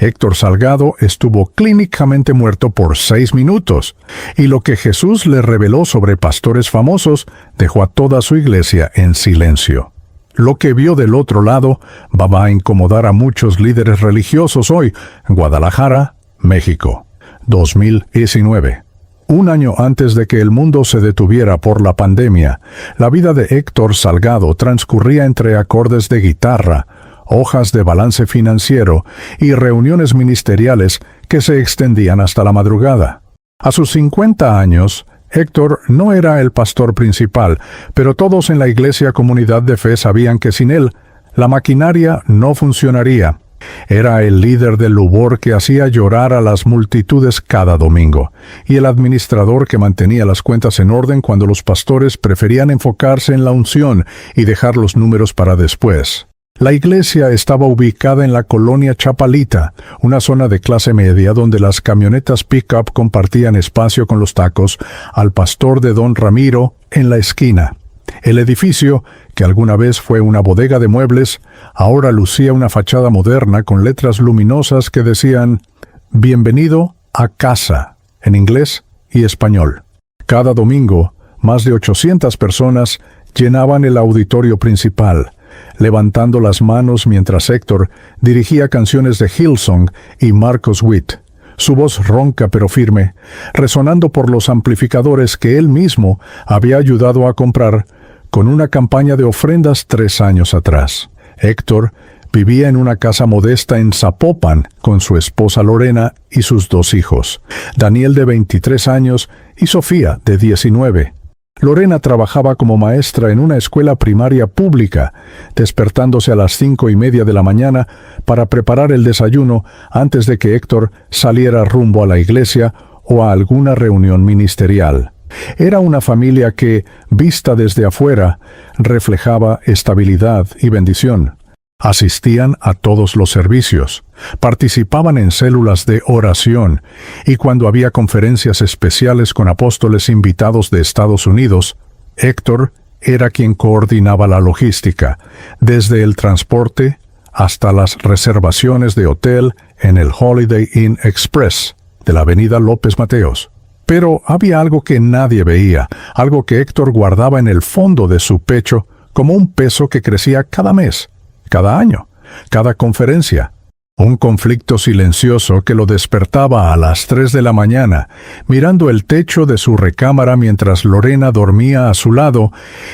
Héctor Salgado estuvo clínicamente muerto por 6 minutos, y lo que Jesús le reveló sobre pastores famosos dejó a toda su iglesia en silencio. Lo que vio del otro lado va a incomodar a muchos líderes religiosos hoy. Guadalajara, México, 2019. Un año antes de que el mundo se detuviera por la pandemia, la vida de Héctor Salgado transcurría entre acordes de guitarra, hojas de balance financiero y reuniones ministeriales que se extendían hasta la madrugada. A sus 50 años, Héctor no era el pastor principal, pero todos en la iglesia Comunidad de Fe sabían que sin él, la maquinaria no funcionaría. Era el líder del Lubor que hacía llorar a las multitudes cada domingo, y el administrador que mantenía las cuentas en orden cuando los pastores preferían enfocarse en la unción y dejar los números para después. La iglesia estaba ubicada en la colonia Chapalita, una zona de clase media donde las camionetas pick-up compartían espacio con los tacos al pastor de Don Ramiro en la esquina. El edificio, que alguna vez fue una bodega de muebles, ahora lucía una fachada moderna con letras luminosas que decían «Bienvenido a casa», en inglés y español. Cada domingo, más de 800 personas llenaban el auditorio principal, levantando las manos mientras Héctor dirigía canciones de Hillsong y Marcos Witt, su voz ronca pero firme, resonando por los amplificadores que él mismo había ayudado a comprar con una campaña de ofrendas 3 años atrás. Héctor vivía en una casa modesta en Zapopan con su esposa Lorena y sus 2 hijos, Daniel de 23 años y Sofía de 19. Lorena trabajaba como maestra en una escuela primaria pública, despertándose a las 5:30 de la mañana para preparar el desayuno antes de que Héctor saliera rumbo a la iglesia o a alguna reunión ministerial. Era una familia que, vista desde afuera, reflejaba estabilidad y bendición. Asistían a todos los servicios, participaban en células de oración, y cuando había conferencias especiales con apóstoles invitados de Estados Unidos, Héctor era quien coordinaba la logística, desde el transporte hasta las reservaciones de hotel en el Holiday Inn Express de la avenida López Mateos. Pero había algo que nadie veía, algo que Héctor guardaba en el fondo de su pecho como un peso que crecía cada mes, cada año, cada conferencia. Un conflicto silencioso que lo despertaba a las 3 de la mañana, mirando el techo de su recámara mientras Lorena dormía a su lado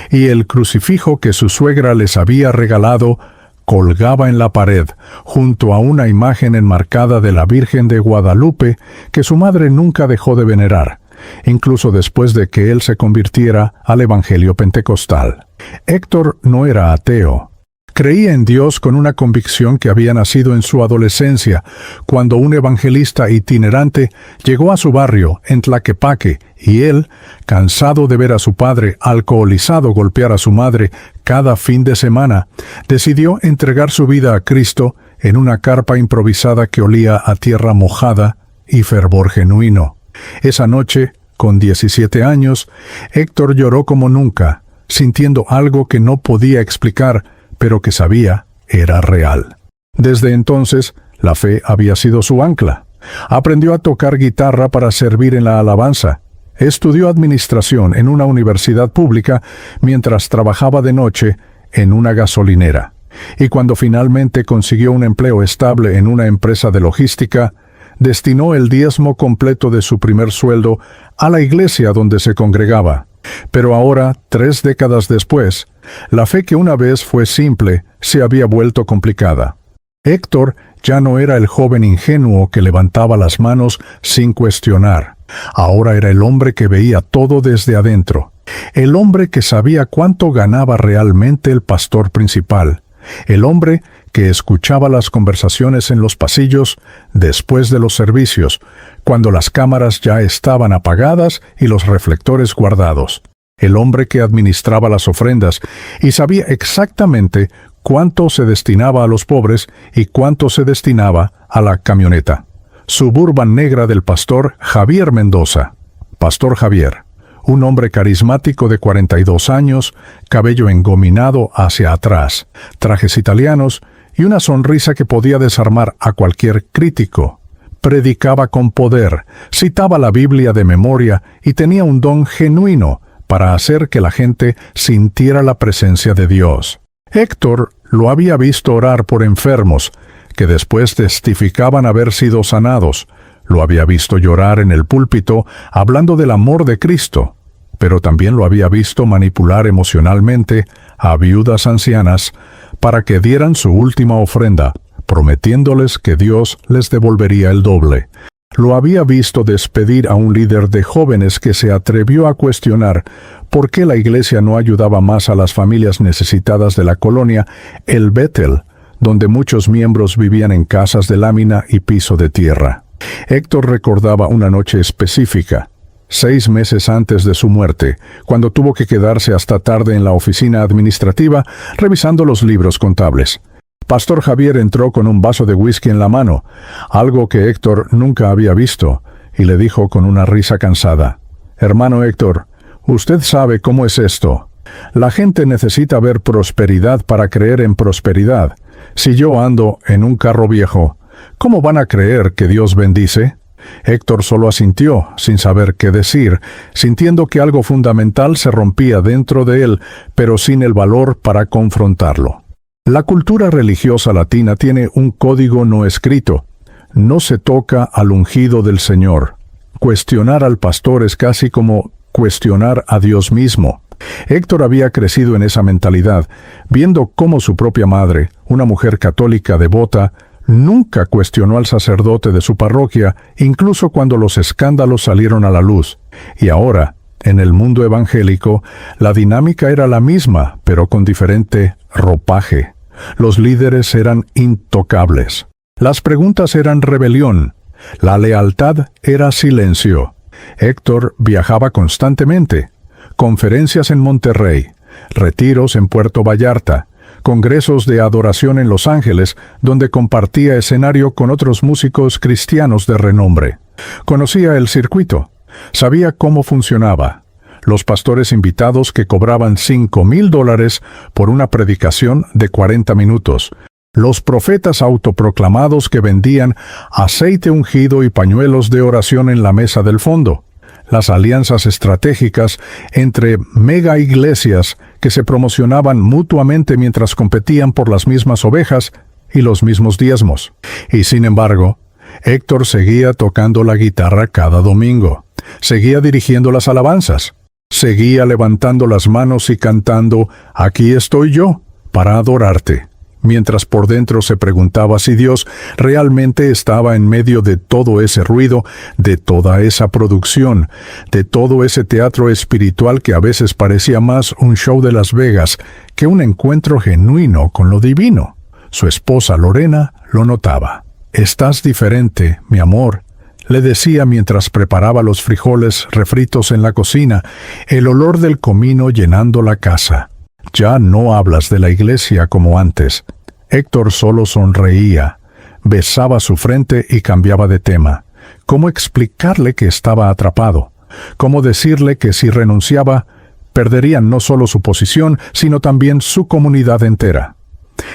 y el crucifijo que su suegra les había regalado colgaba en la pared, junto a una imagen enmarcada de la Virgen de Guadalupe que su madre nunca dejó de venerar, incluso después de que él se convirtiera al Evangelio Pentecostal. Héctor no era ateo. Creía en Dios con una convicción que había nacido en su adolescencia, cuando un evangelista itinerante llegó a su barrio en Tlaquepaque y él, cansado de ver a su padre alcoholizado golpear a su madre cada fin de semana, decidió entregar su vida a Cristo en una carpa improvisada que olía a tierra mojada y fervor genuino. Esa noche, con 17 años, Héctor lloró como nunca, sintiendo algo que no podía explicar, pero que sabía era real. Desde entonces, la fe había sido su ancla. Aprendió a tocar guitarra para servir en la alabanza. Estudió administración en una universidad pública mientras trabajaba de noche en una gasolinera. Y cuando finalmente consiguió un empleo estable en una empresa de logística, destinó el diezmo completo de su primer sueldo a la iglesia donde se congregaba. Pero ahora, 3 décadas después, la fe que una vez fue simple se había vuelto complicada. Héctor ya no era el joven ingenuo que levantaba las manos sin cuestionar. Ahora era el hombre que veía todo desde adentro. El hombre que sabía cuánto ganaba realmente el pastor principal. El hombre que escuchaba las conversaciones en los pasillos después de los servicios, cuando las cámaras ya estaban apagadas y los reflectores guardados. El hombre que administraba las ofrendas y sabía exactamente cuánto se destinaba a los pobres y cuánto se destinaba a la camioneta Suburban negra del pastor Javier Mendoza. Pastor Javier, un hombre carismático de 42 años, cabello engominado hacia atrás, trajes italianos y una sonrisa que podía desarmar a cualquier crítico. Predicaba con poder, citaba la Biblia de memoria y tenía un don genuino para hacer que la gente sintiera la presencia de Dios. Héctor lo había visto orar por enfermos, que después testificaban haber sido sanados. Lo había visto llorar en el púlpito hablando del amor de Cristo, pero también lo había visto manipular emocionalmente a viudas ancianas para que dieran su última ofrenda, prometiéndoles que Dios les devolvería el doble. Lo había visto despedir a un líder de jóvenes que se atrevió a cuestionar por qué la iglesia no ayudaba más a las familias necesitadas de la colonia El Bethel, donde muchos miembros vivían en casas de lámina y piso de tierra. Héctor recordaba una noche específica, 6 meses antes de su muerte, cuando tuvo que quedarse hasta tarde en la oficina administrativa revisando los libros contables. Pastor Javier entró con un vaso de whisky en la mano, algo que Héctor nunca había visto, y le dijo con una risa cansada: «Hermano Héctor, usted sabe cómo es esto. La gente necesita ver prosperidad para creer en prosperidad. Si yo ando en un carro viejo, ¿cómo van a creer que Dios bendice?». Héctor solo asintió, sin saber qué decir, sintiendo que algo fundamental se rompía dentro de él, pero sin el valor para confrontarlo. La cultura religiosa latina tiene un código no escrito. No se toca al ungido del Señor. Cuestionar al pastor es casi como cuestionar a Dios mismo. Héctor había crecido en esa mentalidad, viendo cómo su propia madre, una mujer católica devota, nunca cuestionó al sacerdote de su parroquia, incluso cuando los escándalos salieron a la luz. Y ahora, en el mundo evangélico, la dinámica era la misma, pero con diferente ropaje. Los líderes eran intocables. Las preguntas eran rebelión. La lealtad era silencio. Héctor viajaba constantemente. Conferencias en Monterrey, retiros en Puerto Vallarta, congresos de adoración en Los Ángeles, donde compartía escenario con otros músicos cristianos de renombre. Conocía el circuito. Sabía cómo funcionaba. Los pastores invitados que cobraban $5,000 por una predicación de 40 minutos. Los profetas autoproclamados que vendían aceite ungido y pañuelos de oración en la mesa del fondo. Las alianzas estratégicas entre mega iglesias que se promocionaban mutuamente mientras competían por las mismas ovejas y los mismos diezmos. Y sin embargo, Héctor seguía tocando la guitarra cada domingo. Seguía dirigiendo las alabanzas. Seguía levantando las manos y cantando «Aquí estoy yo, para adorarte», mientras por dentro se preguntaba si Dios realmente estaba en medio de todo ese ruido, de toda esa producción, de todo ese teatro espiritual que a veces parecía más un show de Las Vegas que un encuentro genuino con lo divino. Su esposa Lorena lo notaba. «Estás diferente, mi amor», le decía mientras preparaba los frijoles refritos en la cocina, el olor del comino llenando la casa. «Ya no hablas de la iglesia como antes». Héctor solo sonreía, besaba su frente y cambiaba de tema. ¿Cómo explicarle que estaba atrapado? ¿Cómo decirle que si renunciaba, perderían no solo su posición, sino también su comunidad entera?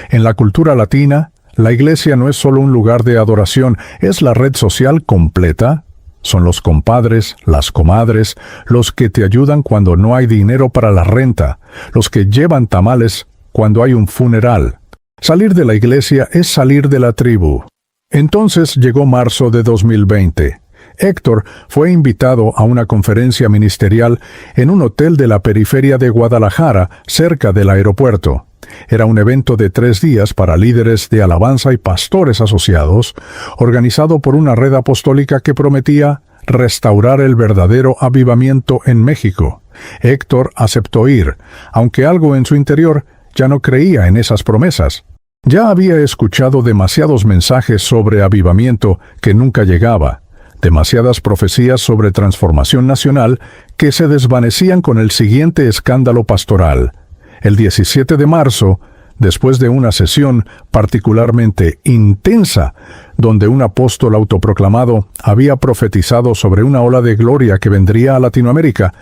En la cultura latina, la iglesia no es solo un lugar de adoración, es la red social completa. Son los compadres, las comadres, los que te ayudan cuando no hay dinero para la renta, los que llevan tamales cuando hay un funeral. Salir de la iglesia es salir de la tribu. Entonces llegó marzo de 2020. Héctor fue invitado a una conferencia ministerial en un hotel de la periferia de Guadalajara, cerca del aeropuerto. Era un evento de 3 días para líderes de alabanza y pastores asociados, organizado por una red apostólica que prometía restaurar el verdadero avivamiento en México. Héctor aceptó ir, aunque algo en su interior ya no creía en esas promesas. Ya había escuchado demasiados mensajes sobre avivamiento que nunca llegaba, demasiadas profecías sobre transformación nacional que se desvanecían con el siguiente escándalo pastoral. El 17 de marzo, después de una sesión particularmente intensa, donde un apóstol autoproclamado había profetizado sobre una ola de gloria que vendría a Latinoamérica,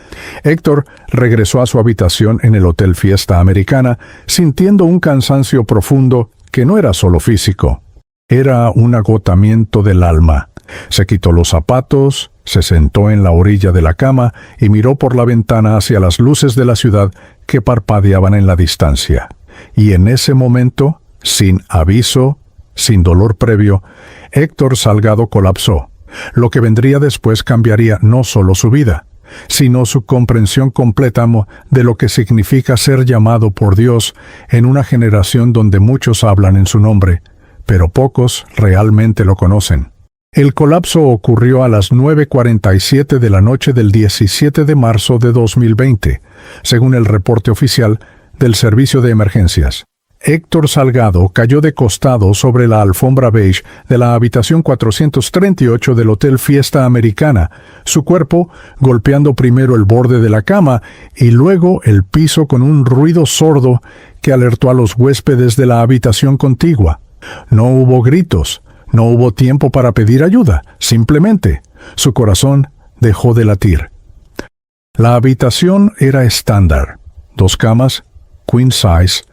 Héctor regresó a su habitación en el Hotel Fiesta Americana, sintiendo un cansancio profundo que no era solo físico. Era un agotamiento del alma. Se quitó los zapatos, se sentó en la orilla de la cama y miró por la ventana hacia las luces de la ciudad que parpadeaban en la distancia. Y en ese momento, sin aviso, sin dolor previo, Héctor Salgado colapsó. Lo que vendría después cambiaría no solo su vida, sino su comprensión completa de lo que significa ser llamado por Dios en una generación donde muchos hablan en su nombre, pero pocos realmente lo conocen. El colapso ocurrió a las 9:47 de la noche del 17 de marzo de 2020, según el reporte oficial del Servicio de Emergencias. Héctor Salgado cayó de costado sobre la alfombra beige de la habitación 438 del Hotel Fiesta Americana, su cuerpo golpeando primero el borde de la cama y luego el piso con un ruido sordo que alertó a los huéspedes de la habitación contigua. No hubo gritos, no hubo tiempo para pedir ayuda, simplemente su corazón dejó de latir. La habitación era estándar, 2 camas, queen size,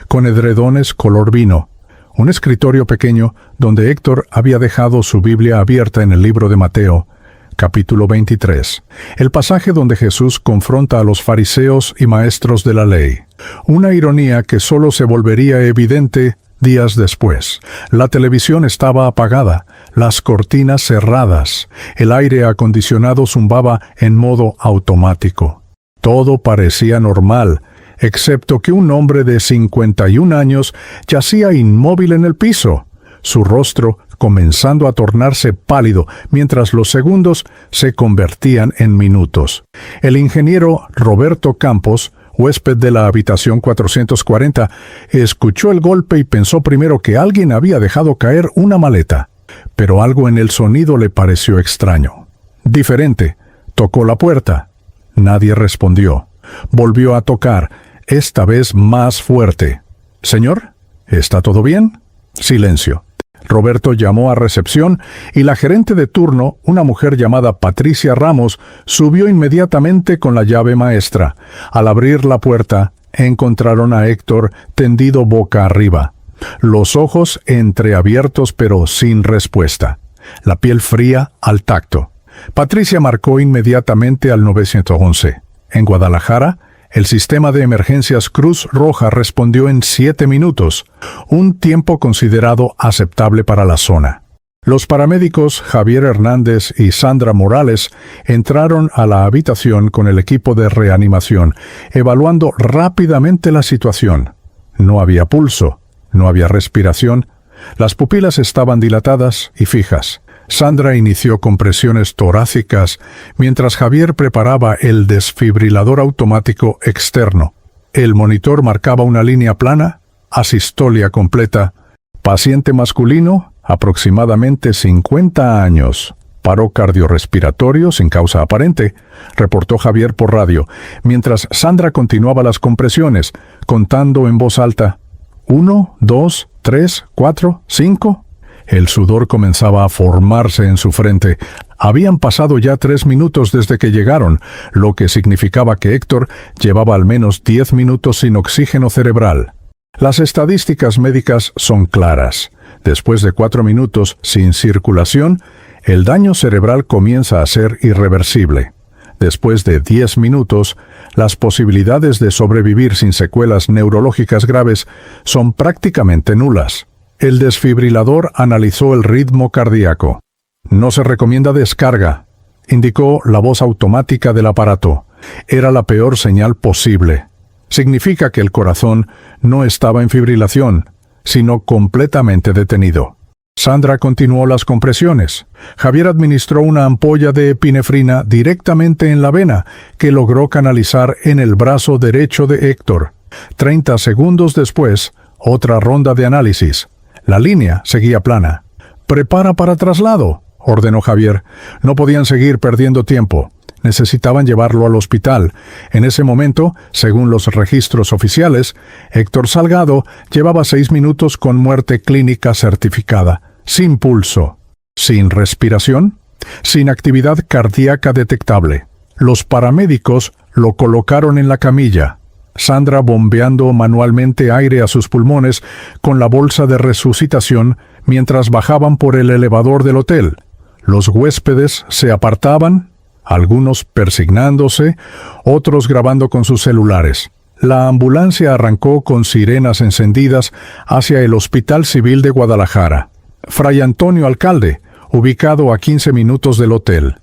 con edredones color vino, un escritorio pequeño donde Héctor había dejado su Biblia abierta en el libro de Mateo, capítulo 23, el pasaje donde Jesús confronta a los fariseos y maestros de la ley. Una ironía que solo se volvería evidente días después. La televisión estaba apagada, las cortinas cerradas, el aire acondicionado zumbaba en modo automático. Todo parecía normal, excepto que un hombre de 51 años yacía inmóvil en el piso, su rostro comenzando a tornarse pálido mientras los segundos se convertían en minutos. El ingeniero Roberto Campos, huésped de la habitación 440, escuchó el golpe y pensó primero que alguien había dejado caer una maleta, pero algo en el sonido le pareció extraño. Diferente. Tocó la puerta. Nadie respondió. Volvió a tocar, esta vez más fuerte. «Señor, ¿está todo bien?» Silencio. Roberto llamó a recepción y la gerente de turno, una mujer llamada Patricia Ramos, subió inmediatamente con la llave maestra. Al abrir la puerta, encontraron a Héctor tendido boca arriba, los ojos entreabiertos pero sin respuesta, la piel fría al tacto. Patricia marcó inmediatamente al 911. En Guadalajara, el sistema de emergencias Cruz Roja respondió en 7 minutos, un tiempo considerado aceptable para la zona. Los paramédicos Javier Hernández y Sandra Morales entraron a la habitación con el equipo de reanimación, evaluando rápidamente la situación. No había pulso, no había respiración, las pupilas estaban dilatadas y fijas. Sandra inició compresiones torácicas mientras Javier preparaba el desfibrilador automático externo. El monitor marcaba una línea plana, asistolia completa. Paciente masculino, aproximadamente 50 años. Paro cardiorrespiratorio sin causa aparente, reportó Javier por radio, mientras Sandra continuaba las compresiones, contando en voz alta. 1, 2, 3, 4, 5... El sudor comenzaba a formarse en su frente. Habían pasado ya 3 minutos desde que llegaron, lo que significaba que Héctor llevaba al menos 10 minutos sin oxígeno cerebral. Las estadísticas médicas son claras. Después de 4 minutos sin circulación, el daño cerebral comienza a ser irreversible. Después de 10 minutos, las posibilidades de sobrevivir sin secuelas neurológicas graves son prácticamente nulas. El desfibrilador analizó el ritmo cardíaco. «No se recomienda descarga», indicó la voz automática del aparato. Era la peor señal posible. Significa que el corazón no estaba en fibrilación, sino completamente detenido. Sandra continuó las compresiones. Javier administró una ampolla de epinefrina directamente en la vena, que logró canalizar en el brazo derecho de Héctor. 30 segundos después, otra ronda de análisis. La línea seguía plana. «Prepara para traslado», ordenó Javier. No podían seguir perdiendo tiempo. Necesitaban llevarlo al hospital. En ese momento, según los registros oficiales, Héctor Salgado llevaba 6 minutos con muerte clínica certificada, sin pulso, sin respiración, sin actividad cardíaca detectable. Los paramédicos lo colocaron en la camilla. Sandra bombeando manualmente aire a sus pulmones con la bolsa de resucitación mientras bajaban por el elevador del hotel. Los huéspedes se apartaban, algunos persignándose, otros grabando con sus celulares. La ambulancia arrancó con sirenas encendidas hacia el Hospital Civil de Guadalajara. Fray Antonio Alcalde, ubicado a 15 minutos del hotel.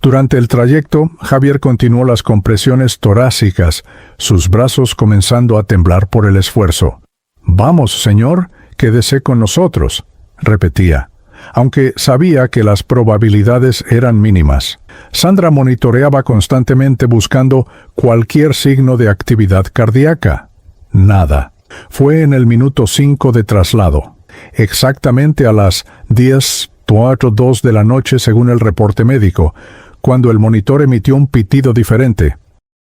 Durante el trayecto, Javier continuó las compresiones torácicas, sus brazos comenzando a temblar por el esfuerzo. «Vamos, señor, quédese con nosotros», repetía, aunque sabía que las probabilidades eran mínimas. Sandra monitoreaba constantemente buscando cualquier signo de actividad cardíaca. Nada. Fue en el minuto 5 de traslado, exactamente a las 10:02 de la noche según el reporte médico, cuando el monitor emitió un pitido diferente.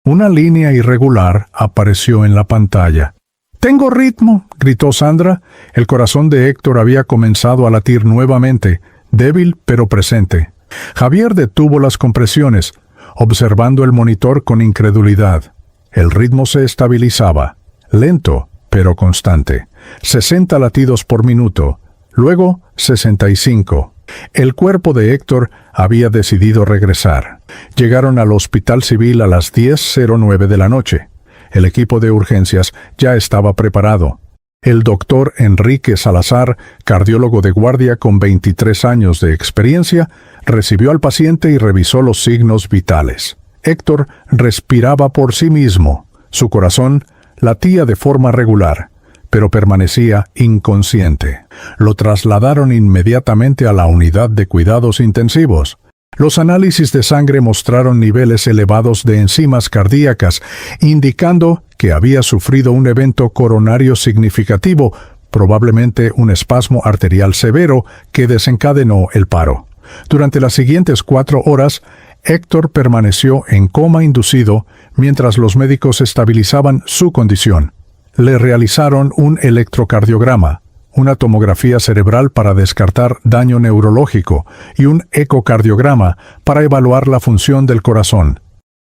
Una línea irregular apareció en la pantalla. «¡Tengo ritmo!», gritó Sandra. El corazón de Héctor había comenzado a latir nuevamente, débil pero presente. Javier detuvo las compresiones, observando el monitor con incredulidad. El ritmo se estabilizaba, lento pero constante. 60 latidos por minuto, luego 65. El cuerpo de Héctor había decidido regresar. Llegaron al Hospital Civil a las 10:09 de la noche. El equipo de urgencias ya estaba preparado. El doctor Enrique Salazar, cardiólogo de guardia con 23 años de experiencia, recibió al paciente y revisó los signos vitales. Héctor respiraba por sí mismo. Su corazón latía de forma regular, pero permanecía inconsciente. Lo trasladaron inmediatamente a la unidad de cuidados intensivos. Los análisis de sangre mostraron niveles elevados de enzimas cardíacas, indicando que había sufrido un evento coronario significativo, probablemente un espasmo arterial severo que desencadenó el paro. Durante las siguientes 4 horas, Héctor permaneció en coma inducido mientras los médicos estabilizaban su condición. Le realizaron un electrocardiograma, una tomografía cerebral para descartar daño neurológico y un ecocardiograma para evaluar la función del corazón.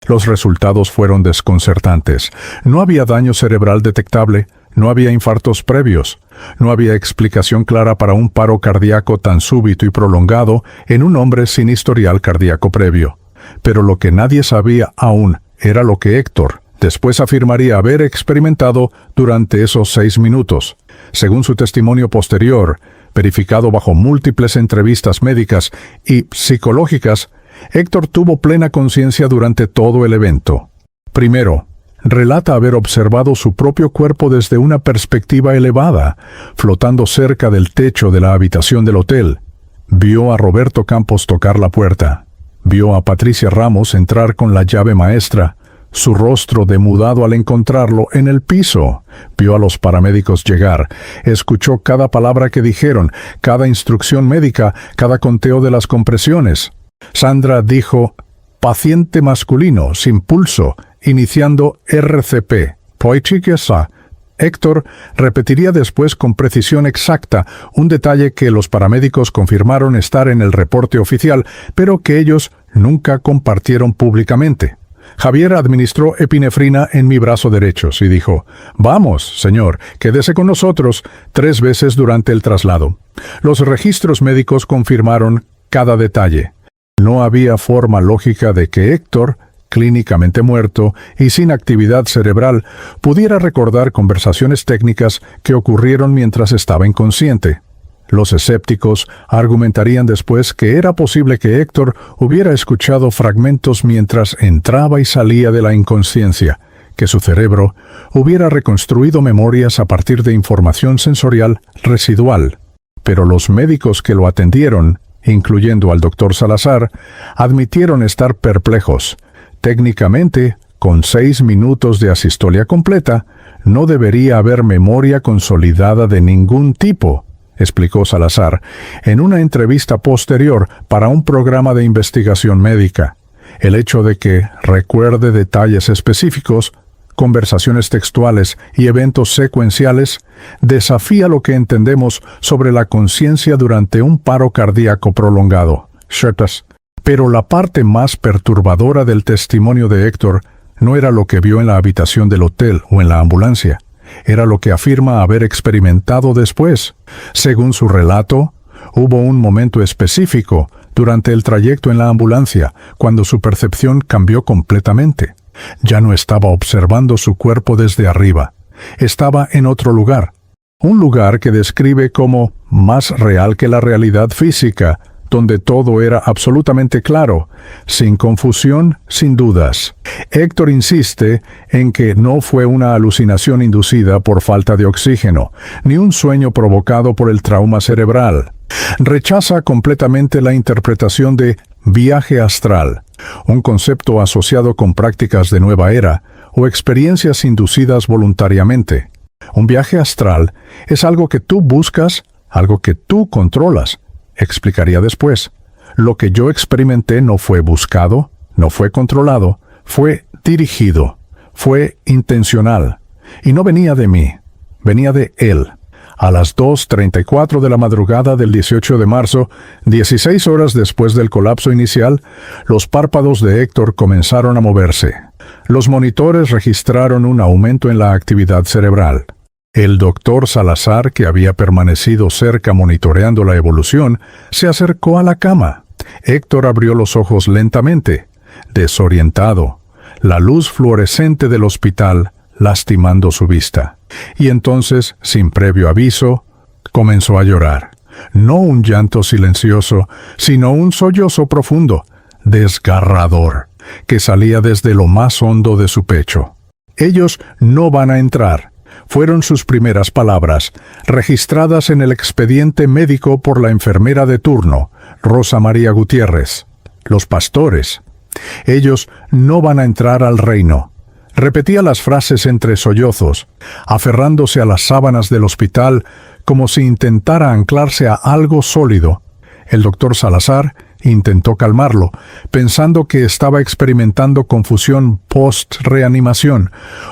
Los resultados fueron desconcertantes. No había daño cerebral detectable, no había infartos previos, no había explicación clara para un paro cardíaco tan súbito y prolongado en un hombre sin historial cardíaco previo. Pero lo que nadie sabía aún era lo que Héctor después afirmaría haber experimentado durante esos 6 minutos. Según su testimonio posterior, verificado bajo múltiples entrevistas médicas y psicológicas, Héctor tuvo plena conciencia durante todo el evento. Primero, relata haber observado su propio cuerpo desde una perspectiva elevada, flotando cerca del techo de la habitación del hotel. Vio a Roberto Campos tocar la puerta. Vio a Patricia Ramos entrar con la llave maestra, su rostro demudado al encontrarlo en el piso. Vio a los paramédicos llegar. Escuchó cada palabra que dijeron, cada instrucción médica, cada conteo de las compresiones. Sandra dijo, paciente masculino, sin pulso, iniciando RCP. Poichiquesa. Héctor repetiría después con precisión exacta un detalle que los paramédicos confirmaron estar en el reporte oficial, pero que ellos nunca compartieron públicamente. Javier administró epinefrina en mi brazo derecho y dijo, «Vamos, señor, quédese con nosotros», 3 veces durante el traslado. Los registros médicos confirmaron cada detalle. No había forma lógica de que Héctor, clínicamente muerto y sin actividad cerebral, pudiera recordar conversaciones técnicas que ocurrieron mientras estaba inconsciente. Los escépticos argumentarían después que era posible que Héctor hubiera escuchado fragmentos mientras entraba y salía de la inconsciencia, que su cerebro hubiera reconstruido memorias a partir de información sensorial residual. Pero los médicos que lo atendieron, incluyendo al doctor Salazar, admitieron estar perplejos. Técnicamente, con 6 minutos de asistolia completa, no debería haber memoria consolidada de ningún tipo, explicó Salazar en una entrevista posterior para un programa de investigación médica. El hecho de que recuerde detalles específicos, conversaciones textuales y eventos secuenciales desafía lo que entendemos sobre la conciencia durante un paro cardíaco prolongado. Pero la parte más perturbadora del testimonio de Héctor No era lo que vio en la habitación del hotel o en la ambulancia. Era lo que afirma haber experimentado después. Según su relato, hubo un momento específico durante el trayecto en la ambulancia cuando su percepción cambió completamente. Ya no estaba observando su cuerpo desde arriba. Estaba en otro lugar. Un lugar que describe como más real que la realidad física, donde todo era absolutamente claro, sin confusión, sin dudas. Héctor insiste en que no fue una alucinación inducida por falta de oxígeno, ni un sueño provocado por el trauma cerebral. Rechaza completamente la interpretación de viaje astral, un concepto asociado con prácticas de nueva era o experiencias inducidas voluntariamente. Un viaje astral es algo que tú buscas, algo que tú controlas. Explicaría después. Lo que yo experimenté no fue buscado, no fue controlado, fue dirigido, fue intencional. Y no venía de mí, venía de Él. A las 2:34 de la madrugada del 18 de marzo, 16 horas después del colapso inicial, los párpados de Héctor comenzaron a moverse. Los monitores registraron un aumento en la actividad cerebral. El doctor Salazar, que había permanecido cerca monitoreando la evolución, se acercó a la cama. Héctor abrió los ojos lentamente, desorientado, la luz fluorescente del hospital lastimando su vista. Y entonces, sin previo aviso, comenzó a llorar. No un llanto silencioso, sino un sollozo profundo, desgarrador, que salía desde lo más hondo de su pecho. «Ellos no van a entrar», fueron sus primeras palabras, registradas en el expediente médico por la enfermera de turno, Rosa María Gutiérrez. Los pastores. «Ellos no van a entrar al reino». Repetía las frases entre sollozos, aferrándose a las sábanas del hospital como si intentara anclarse a algo sólido. El doctor Salazar intentó calmarlo, pensando que estaba experimentando confusión post-reanimación,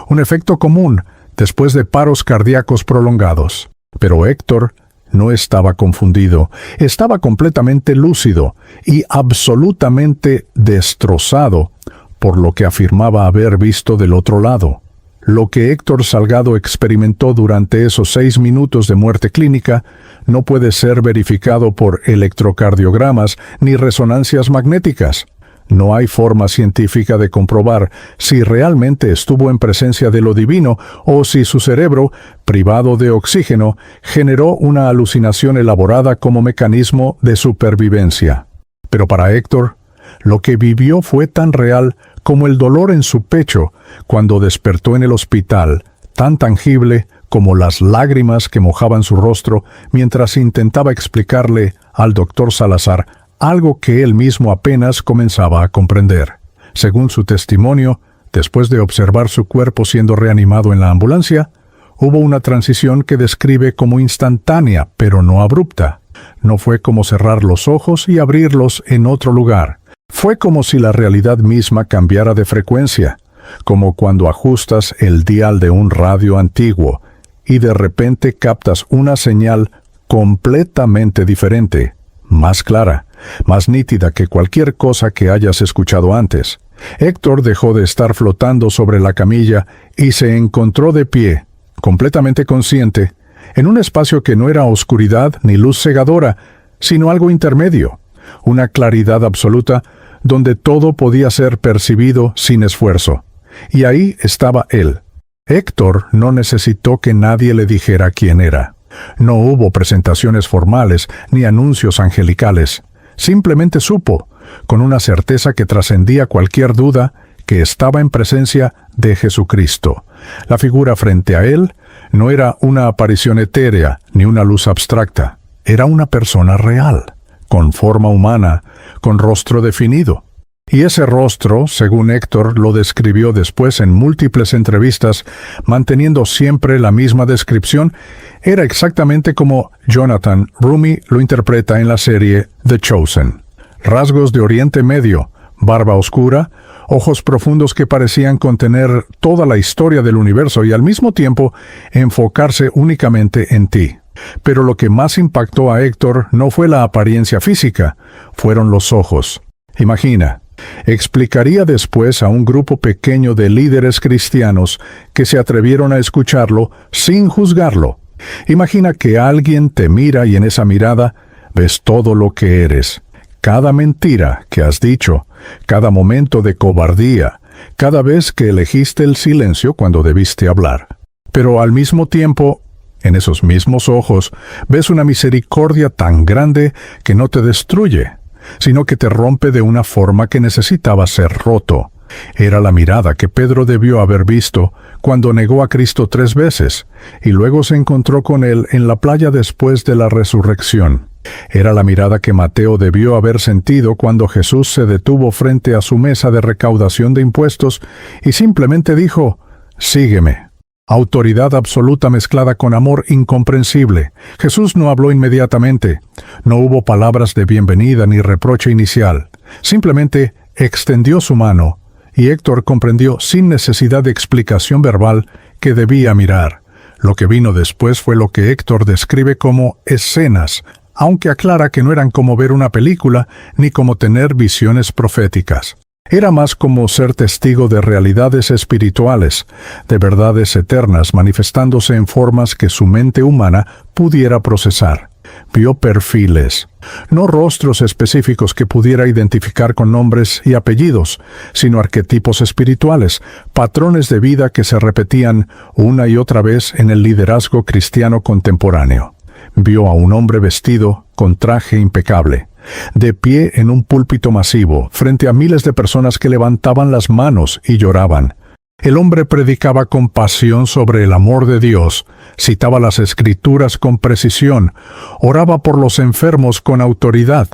un efecto común después de paros cardíacos prolongados. Pero Héctor no estaba confundido, estaba completamente lúcido y absolutamente destrozado por lo que afirmaba haber visto del otro lado. Lo que Héctor Salgado experimentó durante esos 6 minutos de muerte clínica no puede ser verificado por electrocardiogramas ni resonancias magnéticas. No hay forma científica de comprobar si realmente estuvo en presencia de lo divino o si su cerebro, privado de oxígeno, generó una alucinación elaborada como mecanismo de supervivencia. Pero para Héctor, lo que vivió fue tan real como el dolor en su pecho cuando despertó en el hospital, tan tangible como las lágrimas que mojaban su rostro mientras intentaba explicarle al doctor Salazar algo que él mismo apenas comenzaba a comprender. Según su testimonio, después de observar su cuerpo siendo reanimado en la ambulancia, hubo una transición que describe como instantánea, pero no abrupta. No fue como cerrar los ojos y abrirlos en otro lugar. Fue como si la realidad misma cambiara de frecuencia, como cuando ajustas el dial de un radio antiguo y de repente captas una señal completamente diferente, más clara, más nítida que cualquier cosa que hayas escuchado antes. Héctor dejó de estar flotando sobre la camilla y se encontró de pie, completamente consciente, en un espacio que no era oscuridad ni luz cegadora, sino algo intermedio, una claridad absoluta donde todo podía ser percibido sin esfuerzo. Y ahí estaba él. Héctor no necesitó que nadie le dijera quién era. No hubo presentaciones formales ni anuncios angelicales. Simplemente supo, con una certeza que trascendía cualquier duda, que estaba en presencia de Jesucristo. La figura frente a él no era una aparición etérea ni una luz abstracta. Era una persona real, con forma humana, con rostro definido. Y ese rostro, según Héctor lo describió después en múltiples entrevistas, manteniendo siempre la misma descripción, era exactamente como Jonathan Roumie lo interpreta en la serie The Chosen. Rasgos de Oriente Medio, barba oscura, ojos profundos que parecían contener toda la historia del universo y al mismo tiempo enfocarse únicamente en ti. Pero lo que más impactó a Héctor no fue la apariencia física, fueron los ojos. Imagina, Explicaría después a un grupo pequeño de líderes cristianos que se atrevieron a escucharlo sin juzgarlo. Imagina que alguien te mira y en esa mirada ves todo lo que eres. Cada mentira que has dicho, cada momento de cobardía, cada vez que elegiste el silencio cuando debiste hablar. Pero al mismo tiempo, en esos mismos ojos, ves una misericordia tan grande que no te destruye, sino que te rompe de una forma que necesitaba ser roto. Era la mirada que Pedro debió haber visto cuando negó a Cristo 3 veces, y luego se encontró con él en la playa después de la resurrección. Era la mirada que Mateo debió haber sentido cuando Jesús se detuvo frente a su mesa de recaudación de impuestos y simplemente dijo, «Sígueme». Autoridad absoluta mezclada con amor incomprensible. Jesús no habló inmediatamente. No hubo palabras de bienvenida ni reproche inicial. Simplemente extendió su mano, y Héctor comprendió sin necesidad de explicación verbal que debía mirar. Lo que vino después fue lo que Héctor describe como escenas, aunque aclara que no eran como ver una película ni como tener visiones proféticas. Era más como ser testigo de realidades espirituales, de verdades eternas manifestándose en formas que su mente humana pudiera procesar. Vio perfiles, no rostros específicos que pudiera identificar con nombres y apellidos, sino arquetipos espirituales, patrones de vida que se repetían una y otra vez en el liderazgo cristiano contemporáneo. Vio a un hombre vestido con traje impecable, de pie en un púlpito masivo, frente a miles de personas que levantaban las manos y lloraban. El hombre predicaba con pasión sobre el amor de Dios, citaba las Escrituras con precisión, oraba por los enfermos con autoridad.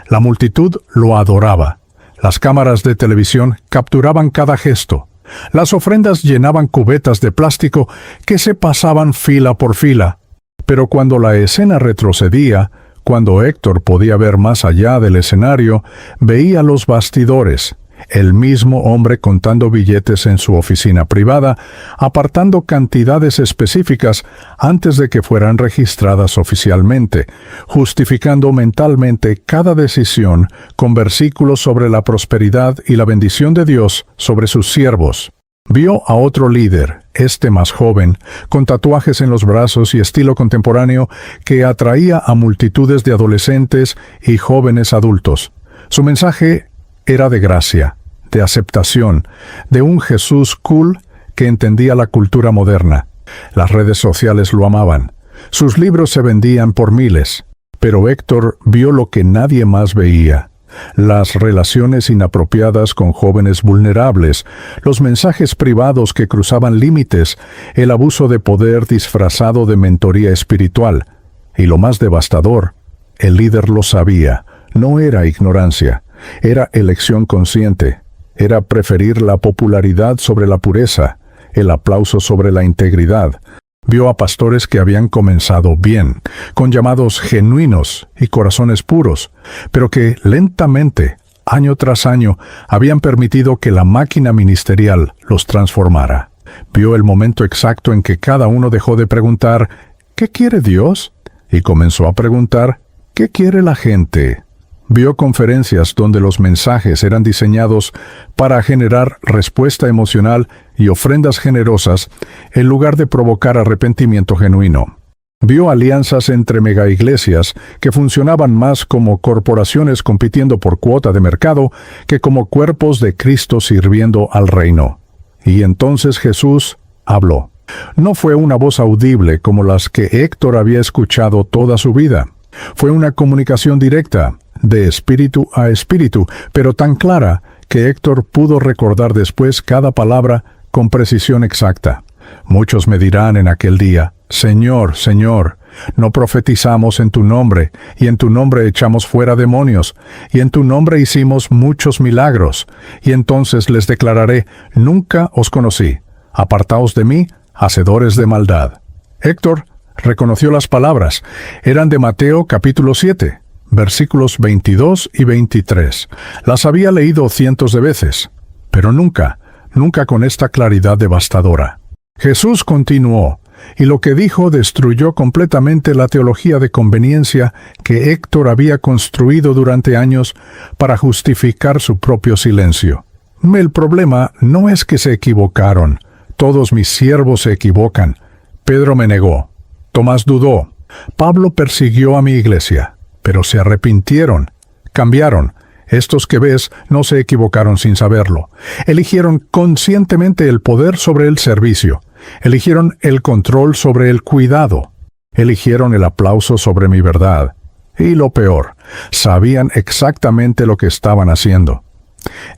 La multitud lo adoraba. Las cámaras de televisión capturaban cada gesto. Las ofrendas llenaban cubetas de plástico que se pasaban fila por fila. Pero cuando la escena retrocedía, cuando Héctor podía ver más allá del escenario, veía los bastidores. El mismo hombre contando billetes en su oficina privada, apartando cantidades específicas antes de que fueran registradas oficialmente, justificando mentalmente cada decisión con versículos sobre la prosperidad y la bendición de Dios sobre sus siervos. Vio a otro líder, más joven, con tatuajes en los brazos y estilo contemporáneo que atraía a multitudes de adolescentes y jóvenes adultos. Su mensaje era de gracia, de aceptación, de un Jesús cool que entendía la cultura moderna. Las redes sociales lo amaban. Sus libros se vendían por miles. Pero Héctor vio lo que nadie más veía. Las relaciones inapropiadas con jóvenes vulnerables, los mensajes privados que cruzaban límites, el abuso de poder disfrazado de mentoría espiritual. Y lo más devastador, el líder lo sabía, no era ignorancia, era elección consciente, era preferir la popularidad sobre la pureza, el aplauso sobre la integridad. Vio a pastores que habían comenzado bien, con llamados genuinos y corazones puros, pero que lentamente, año tras año, habían permitido que la máquina ministerial los transformara. Vio el momento exacto en que cada uno dejó de preguntar ¿qué quiere Dios? Y comenzó a preguntar ¿qué quiere la gente? Vio conferencias donde los mensajes eran diseñados para generar respuesta emocional y ofrendas generosas en lugar de provocar arrepentimiento genuino. Vio alianzas entre megaiglesias que funcionaban más como corporaciones compitiendo por cuota de mercado que como cuerpos de Cristo sirviendo al reino. Y entonces Jesús habló. No fue una voz audible como las que Héctor había escuchado toda su vida. Fue una comunicación directa, de espíritu a espíritu, pero tan clara que Héctor pudo recordar después cada palabra con precisión exacta. Muchos me dirán en aquel día, Señor, Señor, no profetizamos en tu nombre, y en tu nombre echamos fuera demonios, y en tu nombre hicimos muchos milagros. Y entonces les declararé, nunca os conocí. Apartaos de mí, hacedores de maldad. Héctor reconoció las palabras. Eran de Mateo capítulo 7. Versículos 22 y 23. Las había leído cientos de veces, pero nunca con esta claridad devastadora. Jesús continuó, y lo que dijo destruyó completamente la teología de conveniencia que Héctor había construido durante años para justificar su propio silencio. El problema no es que se equivocaron. Todos mis siervos se equivocan. Pedro me negó. Tomás dudó. Pablo persiguió a mi iglesia. Pero se arrepintieron. Cambiaron. Estos que ves no se equivocaron sin saberlo. Eligieron conscientemente el poder sobre el servicio. Eligieron el control sobre el cuidado. Eligieron el aplauso sobre mi verdad. Y lo peor, sabían exactamente lo que estaban haciendo.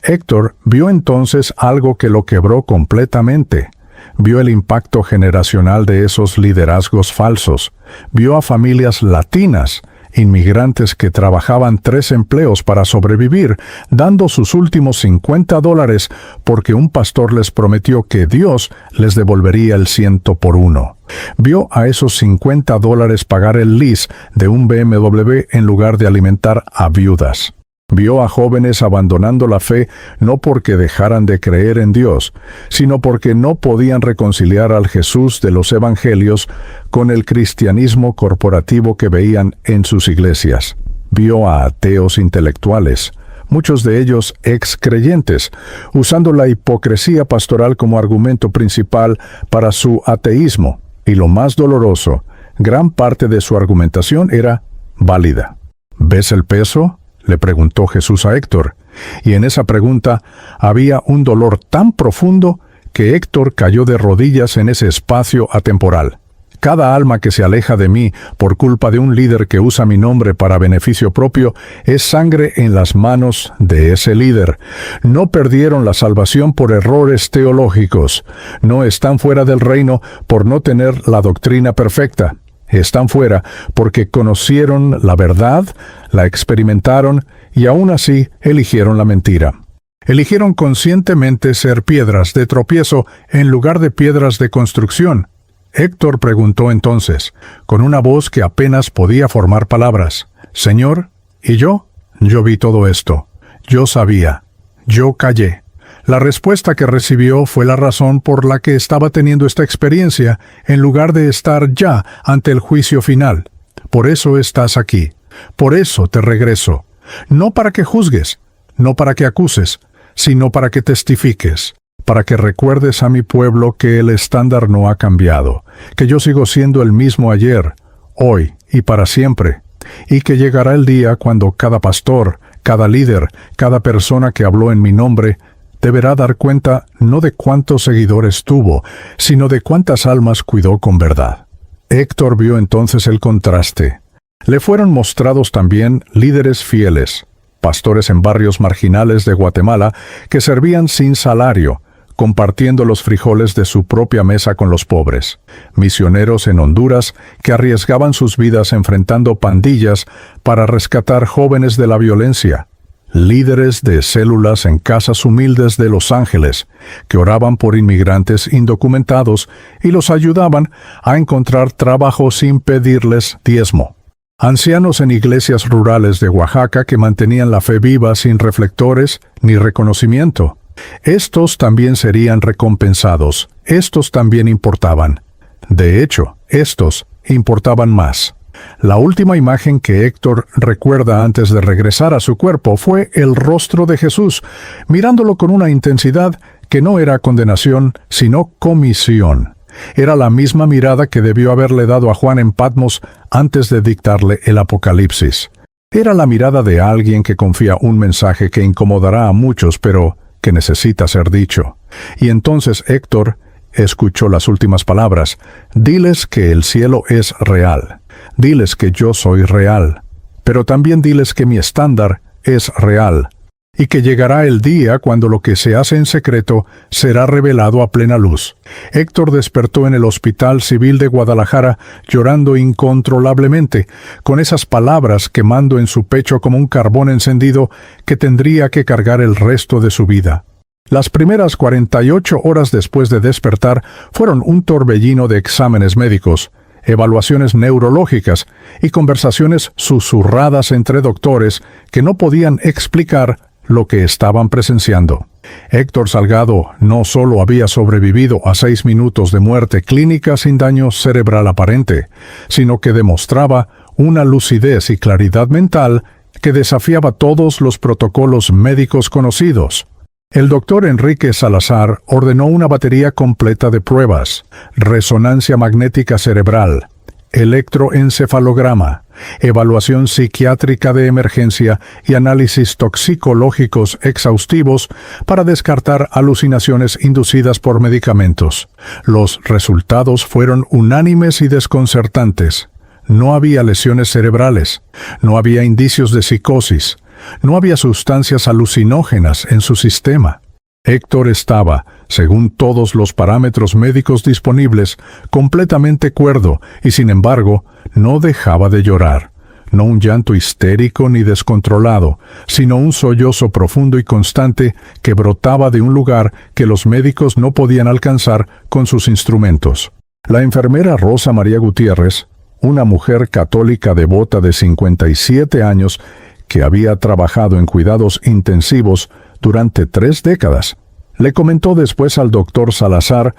Héctor vio entonces algo que lo quebró completamente. Vio el impacto generacional de esos liderazgos falsos. Vio a familias latinas, inmigrantes que trabajaban 3 empleos para sobrevivir, dando sus últimos $50 porque un pastor les prometió que Dios les devolvería el 100 por 1. Vio a esos $50 pagar el lease de un BMW en lugar de alimentar a viudas. Vio a jóvenes abandonando la fe no porque dejaran de creer en Dios, sino porque no podían reconciliar al Jesús de los evangelios con el cristianismo corporativo que veían en sus iglesias. Vio a ateos intelectuales, muchos de ellos ex-creyentes, usando la hipocresía pastoral como argumento principal para su ateísmo. Y lo más doloroso, gran parte de su argumentación era válida. ¿Ves el peso?, le preguntó Jesús a Héctor, y en esa pregunta había un dolor tan profundo que Héctor cayó de rodillas en ese espacio atemporal. Cada alma que se aleja de mí por culpa de un líder que usa mi nombre para beneficio propio es sangre en las manos de ese líder. No perdieron la salvación por errores teológicos. No están fuera del reino por no tener la doctrina perfecta. Están fuera porque conocieron la verdad, la experimentaron y aún así eligieron la mentira. Eligieron conscientemente ser piedras de tropiezo en lugar de piedras de construcción. Héctor preguntó entonces, con una voz que apenas podía formar palabras: «Señor, ¿y yo? Yo vi todo esto. Yo sabía. Yo callé». La respuesta que recibió fue la razón por la que estaba teniendo esta experiencia, en lugar de estar ya ante el juicio final. Por eso estás aquí. Por eso te regreso. No para que juzgues, no para que acuses, sino para que testifiques, para que recuerdes a mi pueblo que el estándar no ha cambiado, que yo sigo siendo el mismo ayer, hoy y para siempre, y que llegará el día cuando cada pastor, cada líder, cada persona que habló en mi nombre, deberá dar cuenta no de cuántos seguidores tuvo, sino de cuántas almas cuidó con verdad. Héctor vio entonces el contraste. Le fueron mostrados también líderes fieles, pastores en barrios marginales de Guatemala que servían sin salario, compartiendo los frijoles de su propia mesa con los pobres, misioneros en Honduras que arriesgaban sus vidas enfrentando pandillas para rescatar jóvenes de la violencia, líderes de células en casas humildes de Los Ángeles, que oraban por inmigrantes indocumentados y los ayudaban a encontrar trabajo sin pedirles diezmo. Ancianos en iglesias rurales de Oaxaca que mantenían la fe viva sin reflectores ni reconocimiento. Estos también serían recompensados, estos también importaban. De hecho, estos importaban más. La última imagen que Héctor recuerda antes de regresar a su cuerpo fue el rostro de Jesús, mirándolo con una intensidad que no era condenación, sino comisión. Era la misma mirada que debió haberle dado a Juan en Patmos antes de dictarle el Apocalipsis. Era la mirada de alguien que confía un mensaje que incomodará a muchos, pero que necesita ser dicho. Y entonces Héctor escuchó las últimas palabras: «Diles que el cielo es real. Diles que yo soy real, pero también diles que mi estándar es real, y que llegará el día cuando lo que se hace en secreto será revelado a plena luz». Héctor despertó en el Hospital Civil de Guadalajara llorando incontrolablemente, con esas palabras quemando en su pecho como un carbón encendido que tendría que cargar el resto de su vida. Las primeras 48 horas después de despertar fueron un torbellino de exámenes médicos, evaluaciones neurológicas y conversaciones susurradas entre doctores que no podían explicar lo que estaban presenciando. Héctor Salgado no solo había sobrevivido a 6 minutos de muerte clínica sin daño cerebral aparente, sino que demostraba una lucidez y claridad mental que desafiaba todos los protocolos médicos conocidos. El doctor Enrique Salazar ordenó una batería completa de pruebas: resonancia magnética cerebral, electroencefalograma, evaluación psiquiátrica de emergencia y análisis toxicológicos exhaustivos para descartar alucinaciones inducidas por medicamentos. Los resultados fueron unánimes y desconcertantes. No había lesiones cerebrales, no había indicios de psicosis, no había sustancias alucinógenas en su sistema. Héctor estaba, según todos los parámetros médicos disponibles, completamente cuerdo y, sin embargo, no dejaba de llorar. No un llanto histérico ni descontrolado, sino un sollozo profundo y constante que brotaba de un lugar que los médicos no podían alcanzar con sus instrumentos. La enfermera Rosa María Gutiérrez, una mujer católica devota de 57 años, que había trabajado en cuidados intensivos durante 3 décadas, le comentó después al doctor Salazar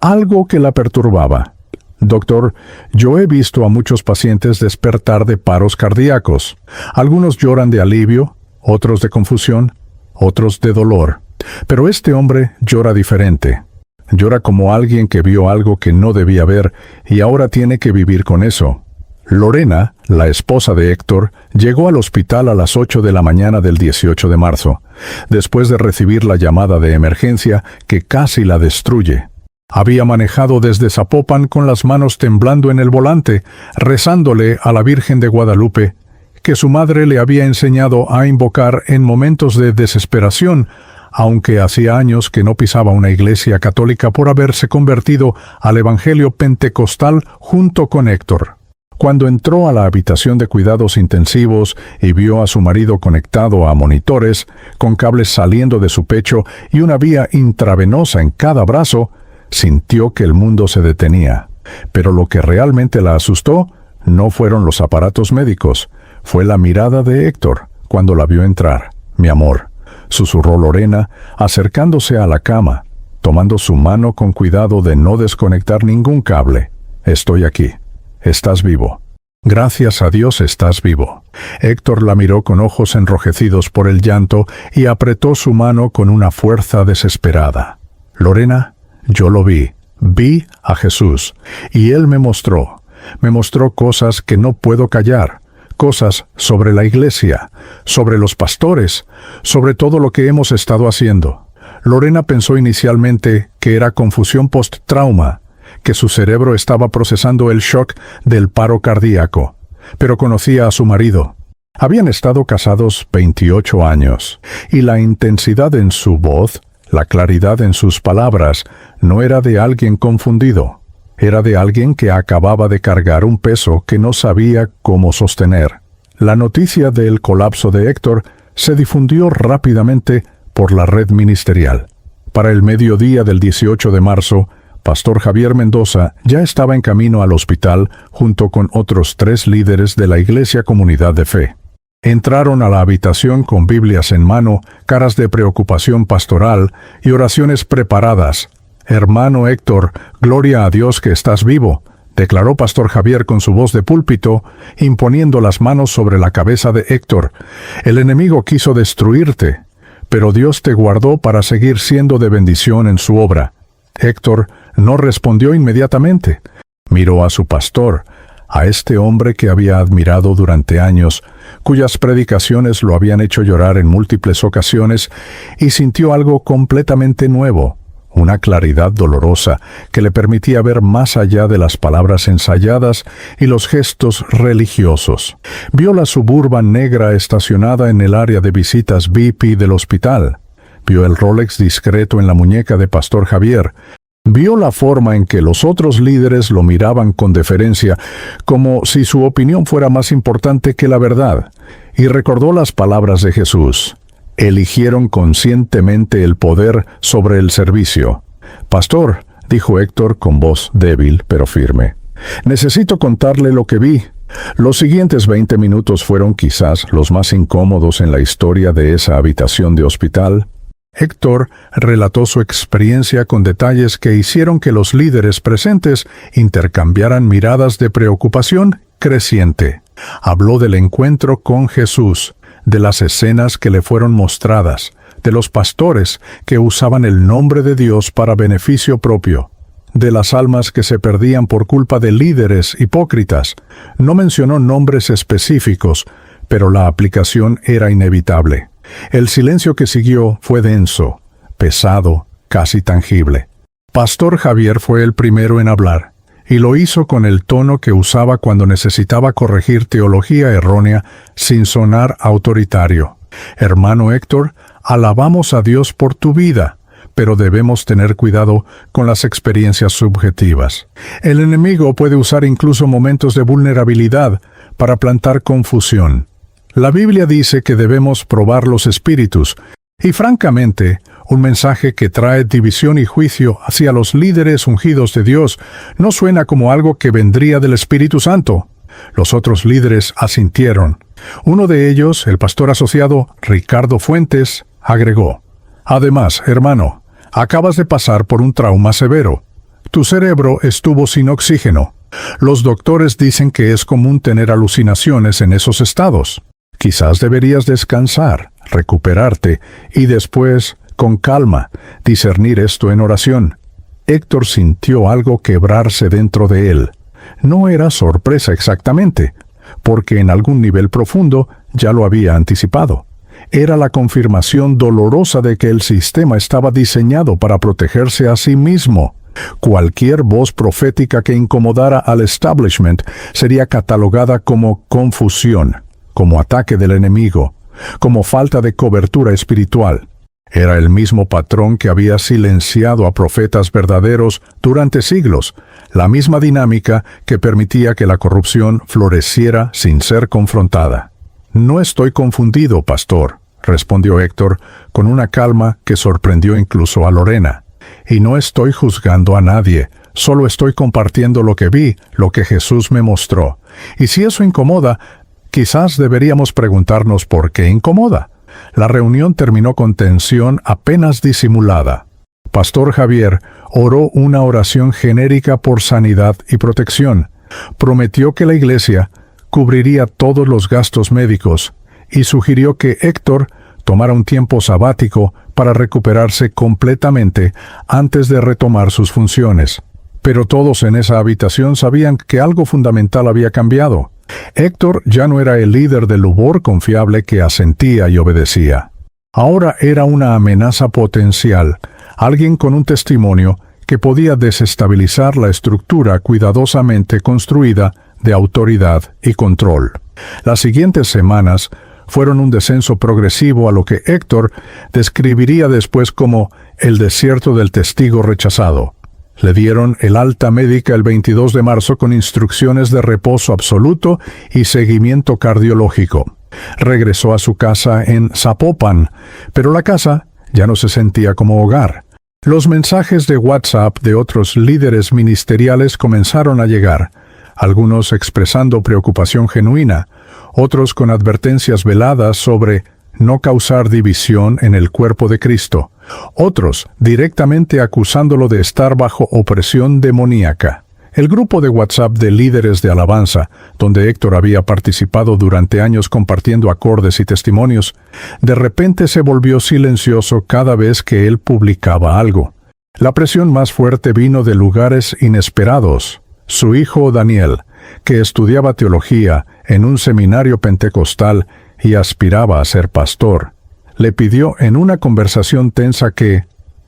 algo que la perturbaba. «Doctor, yo he visto a muchos pacientes despertar de paros cardíacos. Algunos lloran de alivio, otros de confusión, otros de dolor. Pero este hombre llora diferente. Llora como alguien que vio algo que no debía ver y ahora tiene que vivir con eso». Lorena, la esposa de Héctor, llegó al hospital a las 8 de la mañana del 18 de marzo, después de recibir la llamada de emergencia que casi la destruye. Había manejado desde Zapopan con las manos temblando en el volante, rezándole a la Virgen de Guadalupe, que su madre le había enseñado a invocar en momentos de desesperación, aunque hacía años que no pisaba una iglesia católica por haberse convertido al Evangelio pentecostal junto con Héctor. Cuando entró a la habitación de cuidados intensivos y vio a su marido conectado a monitores, con cables saliendo de su pecho y una vía intravenosa en cada brazo, sintió que el mundo se detenía. Pero lo que realmente la asustó no fueron los aparatos médicos, fue la mirada de Héctor cuando la vio entrar. «Mi amor», susurró Lorena, acercándose a la cama, tomando su mano con cuidado de no desconectar ningún cable. «Estoy aquí. Estás vivo. Gracias a Dios estás vivo». Héctor la miró con ojos enrojecidos por el llanto y apretó su mano con una fuerza desesperada. «Lorena, yo lo vi a Jesús, y Él me mostró cosas que no puedo callar, cosas sobre la iglesia, sobre los pastores, sobre todo lo que hemos estado haciendo». Lorena pensó inicialmente que era confusión post-trauma, que su cerebro estaba procesando el shock del paro cardíaco, pero conocía a su marido. Habían estado casados 28 años, y la intensidad en su voz, la claridad en sus palabras, no era de alguien confundido. Era de alguien que acababa de cargar un peso que no sabía cómo sostener. La noticia del colapso de Héctor se difundió rápidamente por la red ministerial. Para el mediodía del 18 de marzo, Pastor Javier Mendoza ya estaba en camino al hospital junto con otros 3 líderes de la Iglesia Comunidad de Fe. Entraron a la habitación con Biblias en mano, caras de preocupación pastoral y oraciones preparadas. «Hermano Héctor, gloria a Dios que estás vivo», declaró Pastor Javier con su voz de púlpito, imponiendo las manos sobre la cabeza de Héctor. «El enemigo quiso destruirte, pero Dios te guardó para seguir siendo de bendición en su obra». Héctor no respondió inmediatamente. Miró a su pastor, a este hombre que había admirado durante años, cuyas predicaciones lo habían hecho llorar en múltiples ocasiones, y sintió algo completamente nuevo, una claridad dolorosa que le permitía ver más allá de las palabras ensayadas y los gestos religiosos. Vio la Suburban negra estacionada en el área de visitas VIP del hospital. Vio el Rolex discreto en la muñeca de Pastor Javier. Vio la forma en que los otros líderes lo miraban con deferencia, como si su opinión fuera más importante que la verdad, y recordó las palabras de Jesús. Eligieron conscientemente el poder sobre el servicio. «Pastor», dijo Héctor con voz débil pero firme, «necesito contarle lo que vi». Los siguientes 20 minutos fueron quizás los más incómodos en la historia de esa habitación de hospital. Héctor relató su experiencia con detalles que hicieron que los líderes presentes intercambiaran miradas de preocupación creciente. Habló del encuentro con Jesús, de las escenas que le fueron mostradas, de los pastores que usaban el nombre de Dios para beneficio propio, de las almas que se perdían por culpa de líderes hipócritas. No mencionó nombres específicos, pero la aplicación era inevitable. El silencio que siguió fue denso, pesado, casi tangible. Pastor Javier fue el primero en hablar, y lo hizo con el tono que usaba cuando necesitaba corregir teología errónea sin sonar autoritario. Hermano Héctor, alabamos a Dios por tu vida, pero debemos tener cuidado con las experiencias subjetivas. El enemigo puede usar incluso momentos de vulnerabilidad para plantar confusión. La Biblia dice que debemos probar los espíritus, y francamente, un mensaje que trae división y juicio hacia los líderes ungidos de Dios no suena como algo que vendría del Espíritu Santo. Los otros líderes asintieron. Uno de ellos, el pastor asociado Ricardo Fuentes, agregó: Además, hermano, acabas de pasar por un trauma severo. Tu cerebro estuvo sin oxígeno. Los doctores dicen que es común tener alucinaciones en esos estados. Quizás deberías descansar, recuperarte y después, con calma, discernir esto en oración. Héctor sintió algo quebrarse dentro de él. No era sorpresa exactamente, porque en algún nivel profundo ya lo había anticipado. Era la confirmación dolorosa de que el sistema estaba diseñado para protegerse a sí mismo. Cualquier voz profética que incomodara al establishment sería catalogada como confusión, como ataque del enemigo, como falta de cobertura espiritual. Era el mismo patrón que había silenciado a profetas verdaderos durante siglos, la misma dinámica que permitía que la corrupción floreciera sin ser confrontada. No estoy confundido, pastor, respondió Héctor con una calma que sorprendió incluso a Lorena. Y no estoy juzgando a nadie, solo estoy compartiendo lo que vi, lo que Jesús me mostró. Y si eso incomoda, quizás deberíamos preguntarnos por qué incomoda. La reunión terminó con tensión apenas disimulada. Pastor Javier oró una oración genérica por sanidad y protección. Prometió que la iglesia cubriría todos los gastos médicos y sugirió que Héctor tomara un tiempo sabático para recuperarse completamente antes de retomar sus funciones. Pero todos en esa habitación sabían que algo fundamental había cambiado. Héctor ya no era el líder del Lubor confiable que asentía y obedecía. Ahora era una amenaza potencial, alguien con un testimonio que podía desestabilizar la estructura cuidadosamente construida de autoridad y control. Las siguientes semanas fueron un descenso progresivo a lo que Héctor describiría después como el desierto del testigo rechazado. Le dieron el alta médica el 22 de marzo con instrucciones de reposo absoluto y seguimiento cardiológico. Regresó a su casa en Zapopan, pero la casa ya no se sentía como hogar. Los mensajes de WhatsApp de otros líderes ministeriales comenzaron a llegar, algunos expresando preocupación genuina, otros con advertencias veladas sobre no causar división en el cuerpo de Cristo, otros directamente acusándolo de estar bajo opresión demoníaca. El grupo de WhatsApp de líderes de alabanza, donde Héctor había participado durante años compartiendo acordes y testimonios, de repente se volvió silencioso cada vez que él publicaba algo. La presión más fuerte vino de lugares inesperados. Su hijo Daniel, que estudiaba teología en un seminario pentecostal y aspiraba a ser pastor, le pidió en una conversación tensa que,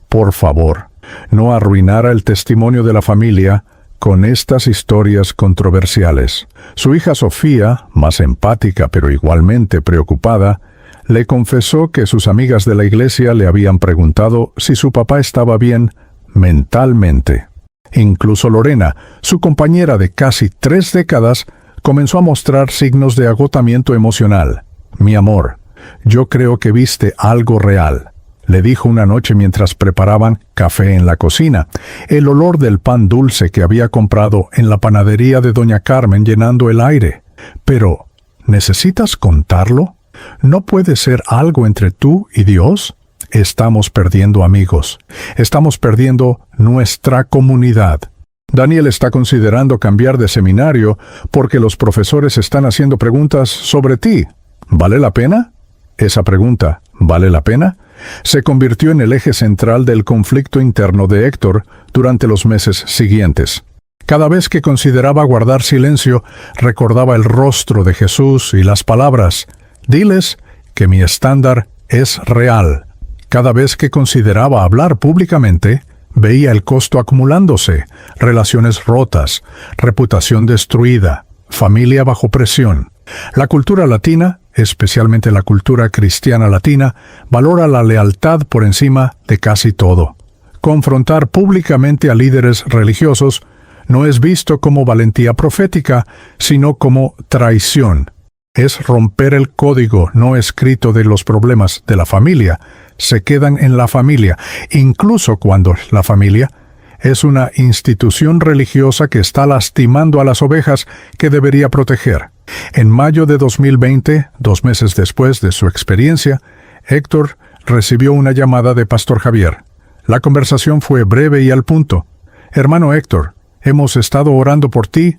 por favor, no arruinara el testimonio de la familia con estas historias controversiales. Su hija Sofía, más empática pero igualmente preocupada, le confesó que sus amigas de la iglesia le habían preguntado si su papá estaba bien mentalmente. Incluso Lorena, su compañera de casi 3 décadas, comenzó a mostrar signos de agotamiento emocional. «Mi amor, yo creo que viste algo real», le dijo una noche mientras preparaban café en la cocina, el olor del pan dulce que había comprado en la panadería de doña Carmen llenando el aire. «Pero, ¿necesitas contarlo? ¿No puede ser algo entre tú y Dios?» Estamos perdiendo amigos. Estamos perdiendo nuestra comunidad. Daniel está considerando cambiar de seminario porque los profesores están haciendo preguntas sobre ti. ¿Vale la pena? Esa pregunta, ¿vale la pena?, se convirtió en el eje central del conflicto interno de Héctor durante los meses siguientes. Cada vez que consideraba guardar silencio, recordaba el rostro de Jesús y las palabras: «Diles que mi estándar es real». Cada vez que consideraba hablar públicamente, veía el costo acumulándose, relaciones rotas, reputación destruida, familia bajo presión. La cultura latina, especialmente la cultura cristiana latina, valora la lealtad por encima de casi todo. Confrontar públicamente a líderes religiosos no es visto como valentía profética, sino como traición. Es romper el código no escrito de los problemas de la familia. Se quedan en la familia, incluso cuando la familia es una institución religiosa que está lastimando a las ovejas que debería proteger. En mayo de 2020, 2 meses después de su experiencia, Héctor recibió una llamada de Pastor Javier. La conversación fue breve y al punto. «Hermano Héctor, hemos estado orando por ti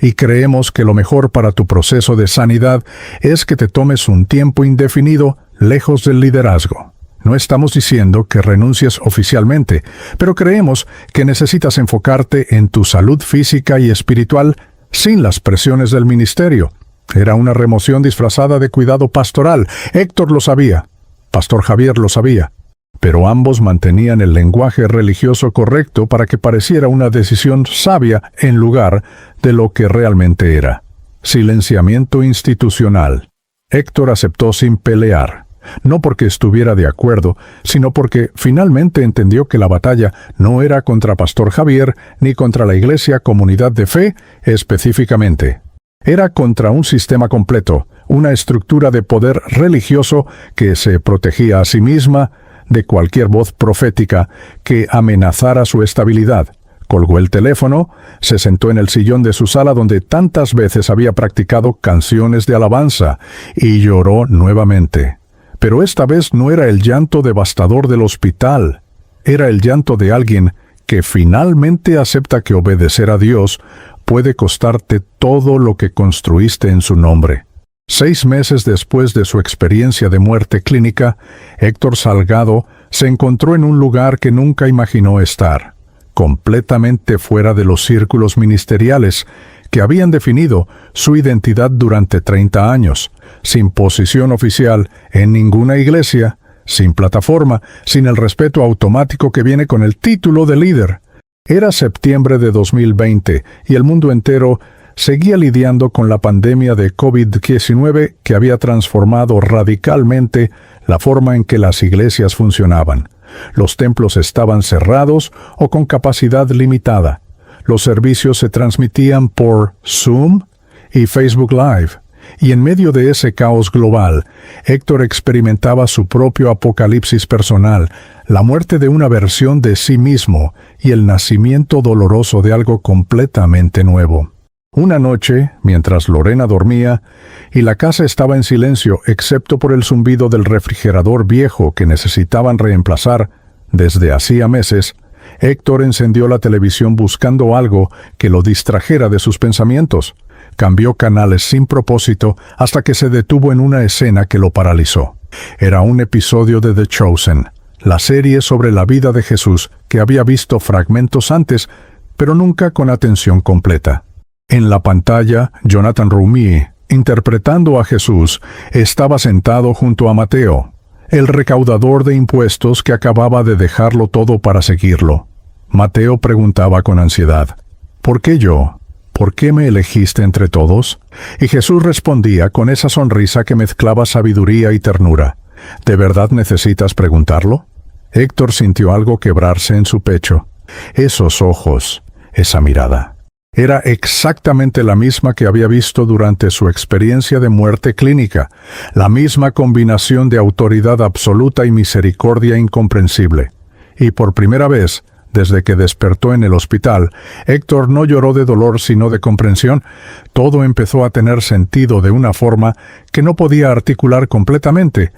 y creemos que lo mejor para tu proceso de sanidad es que te tomes un tiempo indefinido lejos del liderazgo. No estamos diciendo que renuncies oficialmente, pero creemos que necesitas enfocarte en tu salud física y espiritual sin las presiones del ministerio». Era una remoción disfrazada de cuidado pastoral. Héctor lo sabía. Pastor Javier lo sabía. Pero ambos mantenían el lenguaje religioso correcto para que pareciera una decisión sabia en lugar de lo que realmente era. Silenciamiento institucional. Héctor aceptó sin pelear. No porque estuviera de acuerdo, sino porque finalmente entendió que la batalla no era contra Pastor Javier ni contra la Iglesia Comunidad de Fe específicamente. Era contra un sistema completo, una estructura de poder religioso que se protegía a sí misma de cualquier voz profética que amenazara su estabilidad. Colgó el teléfono, se sentó en el sillón de su sala donde tantas veces había practicado canciones de alabanza y lloró nuevamente. Pero esta vez no era el llanto devastador del hospital, era el llanto de alguien que finalmente acepta que obedecer a Dios puede costarte todo lo que construiste en su nombre. 6 meses después de su experiencia de muerte clínica, Héctor Salgado se encontró en un lugar que nunca imaginó estar, completamente fuera de los círculos ministeriales que habían definido su identidad durante 30 años, sin posición oficial en ninguna iglesia, sin plataforma, sin el respeto automático que viene con el título de líder. Era septiembre de 2020 y el mundo entero seguía lidiando con la pandemia de COVID-19 que había transformado radicalmente la forma en que las iglesias funcionaban. Los templos estaban cerrados o con capacidad limitada. Los servicios se transmitían por Zoom y Facebook Live. Y en medio de ese caos global, Héctor experimentaba su propio apocalipsis personal, la muerte de una versión de sí mismo y el nacimiento doloroso de algo completamente nuevo. Una noche, mientras Lorena dormía, y la casa estaba en silencio excepto por el zumbido del refrigerador viejo que necesitaban reemplazar desde hacía meses, Héctor encendió la televisión buscando algo que lo distrajera de sus pensamientos. Cambió canales sin propósito hasta que se detuvo en una escena que lo paralizó. Era un episodio de The Chosen, la serie sobre la vida de Jesús que había visto fragmentos antes, pero nunca con atención completa. En la pantalla, Jonathan Roumie, interpretando a Jesús, estaba sentado junto a Mateo, el recaudador de impuestos que acababa de dejarlo todo para seguirlo. Mateo preguntaba con ansiedad: ¿por qué yo? ¿Por qué me elegiste entre todos? Y Jesús respondía con esa sonrisa que mezclaba sabiduría y ternura: ¿de verdad necesitas preguntarlo? Héctor sintió algo quebrarse en su pecho. Esos ojos, esa mirada. Era exactamente la misma que había visto durante su experiencia de muerte clínica, la misma combinación de autoridad absoluta y misericordia incomprensible. Y por primera vez, desde que despertó en el hospital, Héctor no lloró de dolor sino de comprensión. Todo empezó a tener sentido de una forma que no podía articular completamente,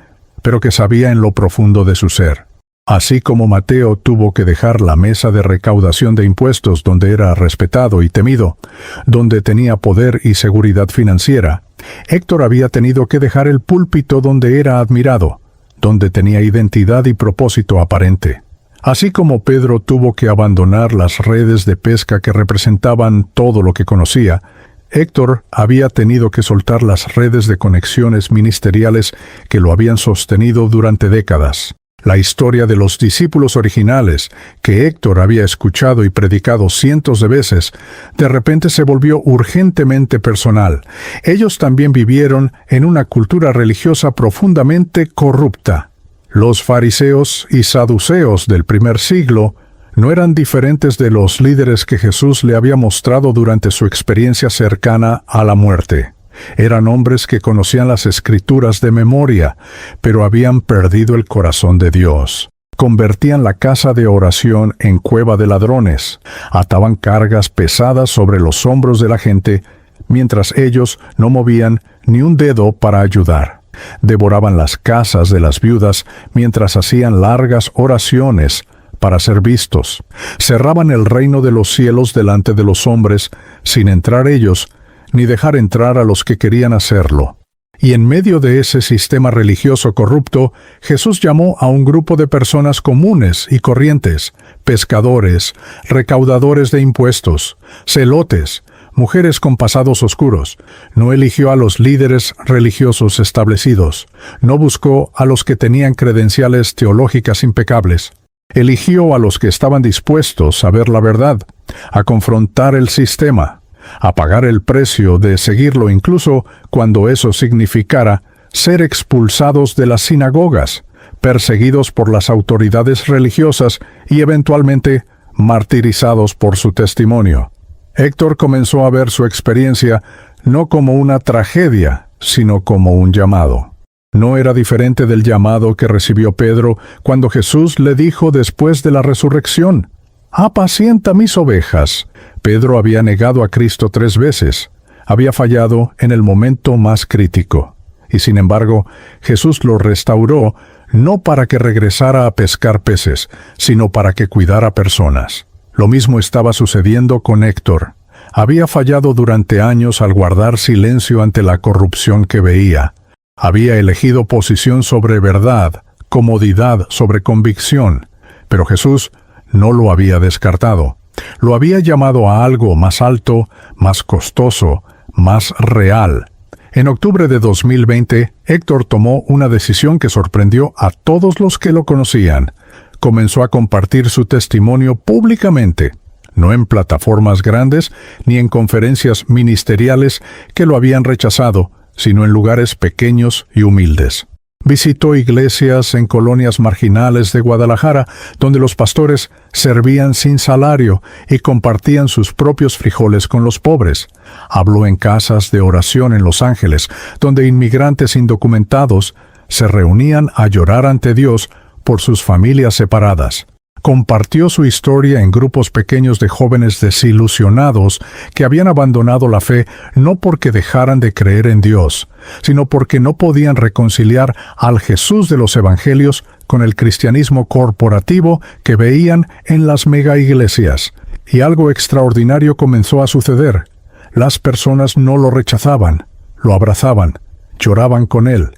pero que sabía en lo profundo de su ser. Así como Mateo tuvo que dejar la mesa de recaudación de impuestos donde era respetado y temido, donde tenía poder y seguridad financiera, Héctor había tenido que dejar el púlpito donde era admirado, donde tenía identidad y propósito aparente. Así como Pedro tuvo que abandonar las redes de pesca que representaban todo lo que conocía, Héctor había tenido que soltar las redes de conexiones ministeriales que lo habían sostenido durante décadas. La historia de los discípulos originales, que Héctor había escuchado y predicado cientos de veces, de repente se volvió urgentemente personal. Ellos también vivieron en una cultura religiosa profundamente corrupta. Los fariseos y saduceos del primer siglo no eran diferentes de los líderes que Jesús le había mostrado durante su experiencia cercana a la muerte. Eran hombres que conocían las Escrituras de memoria, pero habían perdido el corazón de Dios. Convertían la casa de oración en cueva de ladrones, ataban cargas pesadas sobre los hombros de la gente, mientras ellos no movían ni un dedo para ayudar. Devoraban las casas de las viudas mientras hacían largas oraciones para ser vistos. Cerraban el reino de los cielos delante de los hombres, sin entrar ellos, ni dejar entrar a los que querían hacerlo. Y en medio de ese sistema religioso corrupto, Jesús llamó a un grupo de personas comunes y corrientes, pescadores, recaudadores de impuestos, celotes, mujeres con pasados oscuros. No eligió a los líderes religiosos establecidos. No buscó a los que tenían credenciales teológicas impecables. Eligió a los que estaban dispuestos a ver la verdad, a confrontar el sistema, a pagar el precio de seguirlo incluso cuando eso significara ser expulsados de las sinagogas, perseguidos por las autoridades religiosas y eventualmente martirizados por su testimonio. Héctor comenzó a ver su experiencia no como una tragedia, sino como un llamado. No era diferente del llamado que recibió Pedro cuando Jesús le dijo después de la resurrección: «Apacienta mis ovejas». Pedro había negado a Cristo 3 veces. Había fallado en el momento más crítico. Y sin embargo, Jesús lo restauró no para que regresara a pescar peces, sino para que cuidara personas. Lo mismo estaba sucediendo con Héctor. Había fallado durante años al guardar silencio ante la corrupción que veía. Había elegido posición sobre verdad, comodidad sobre convicción. Pero Jesús no lo había descartado. Lo había llamado a algo más alto, más costoso, más real. En octubre de 2020, Héctor tomó una decisión que sorprendió a todos los que lo conocían. Comenzó a compartir su testimonio públicamente, no en plataformas grandes ni en conferencias ministeriales que lo habían rechazado, sino en lugares pequeños y humildes. Visitó iglesias en colonias marginales de Guadalajara, donde los pastores servían sin salario y compartían sus propios frijoles con los pobres. Habló en casas de oración en Los Ángeles, donde inmigrantes indocumentados se reunían a llorar ante Dios por sus familias separadas. Compartió su historia en grupos pequeños de jóvenes desilusionados que habían abandonado la fe no porque dejaran de creer en Dios, sino porque no podían reconciliar al Jesús de los Evangelios con el cristianismo corporativo que veían en las megaiglesias. Y algo extraordinario comenzó a suceder. Las personas no lo rechazaban, lo abrazaban, lloraban con él.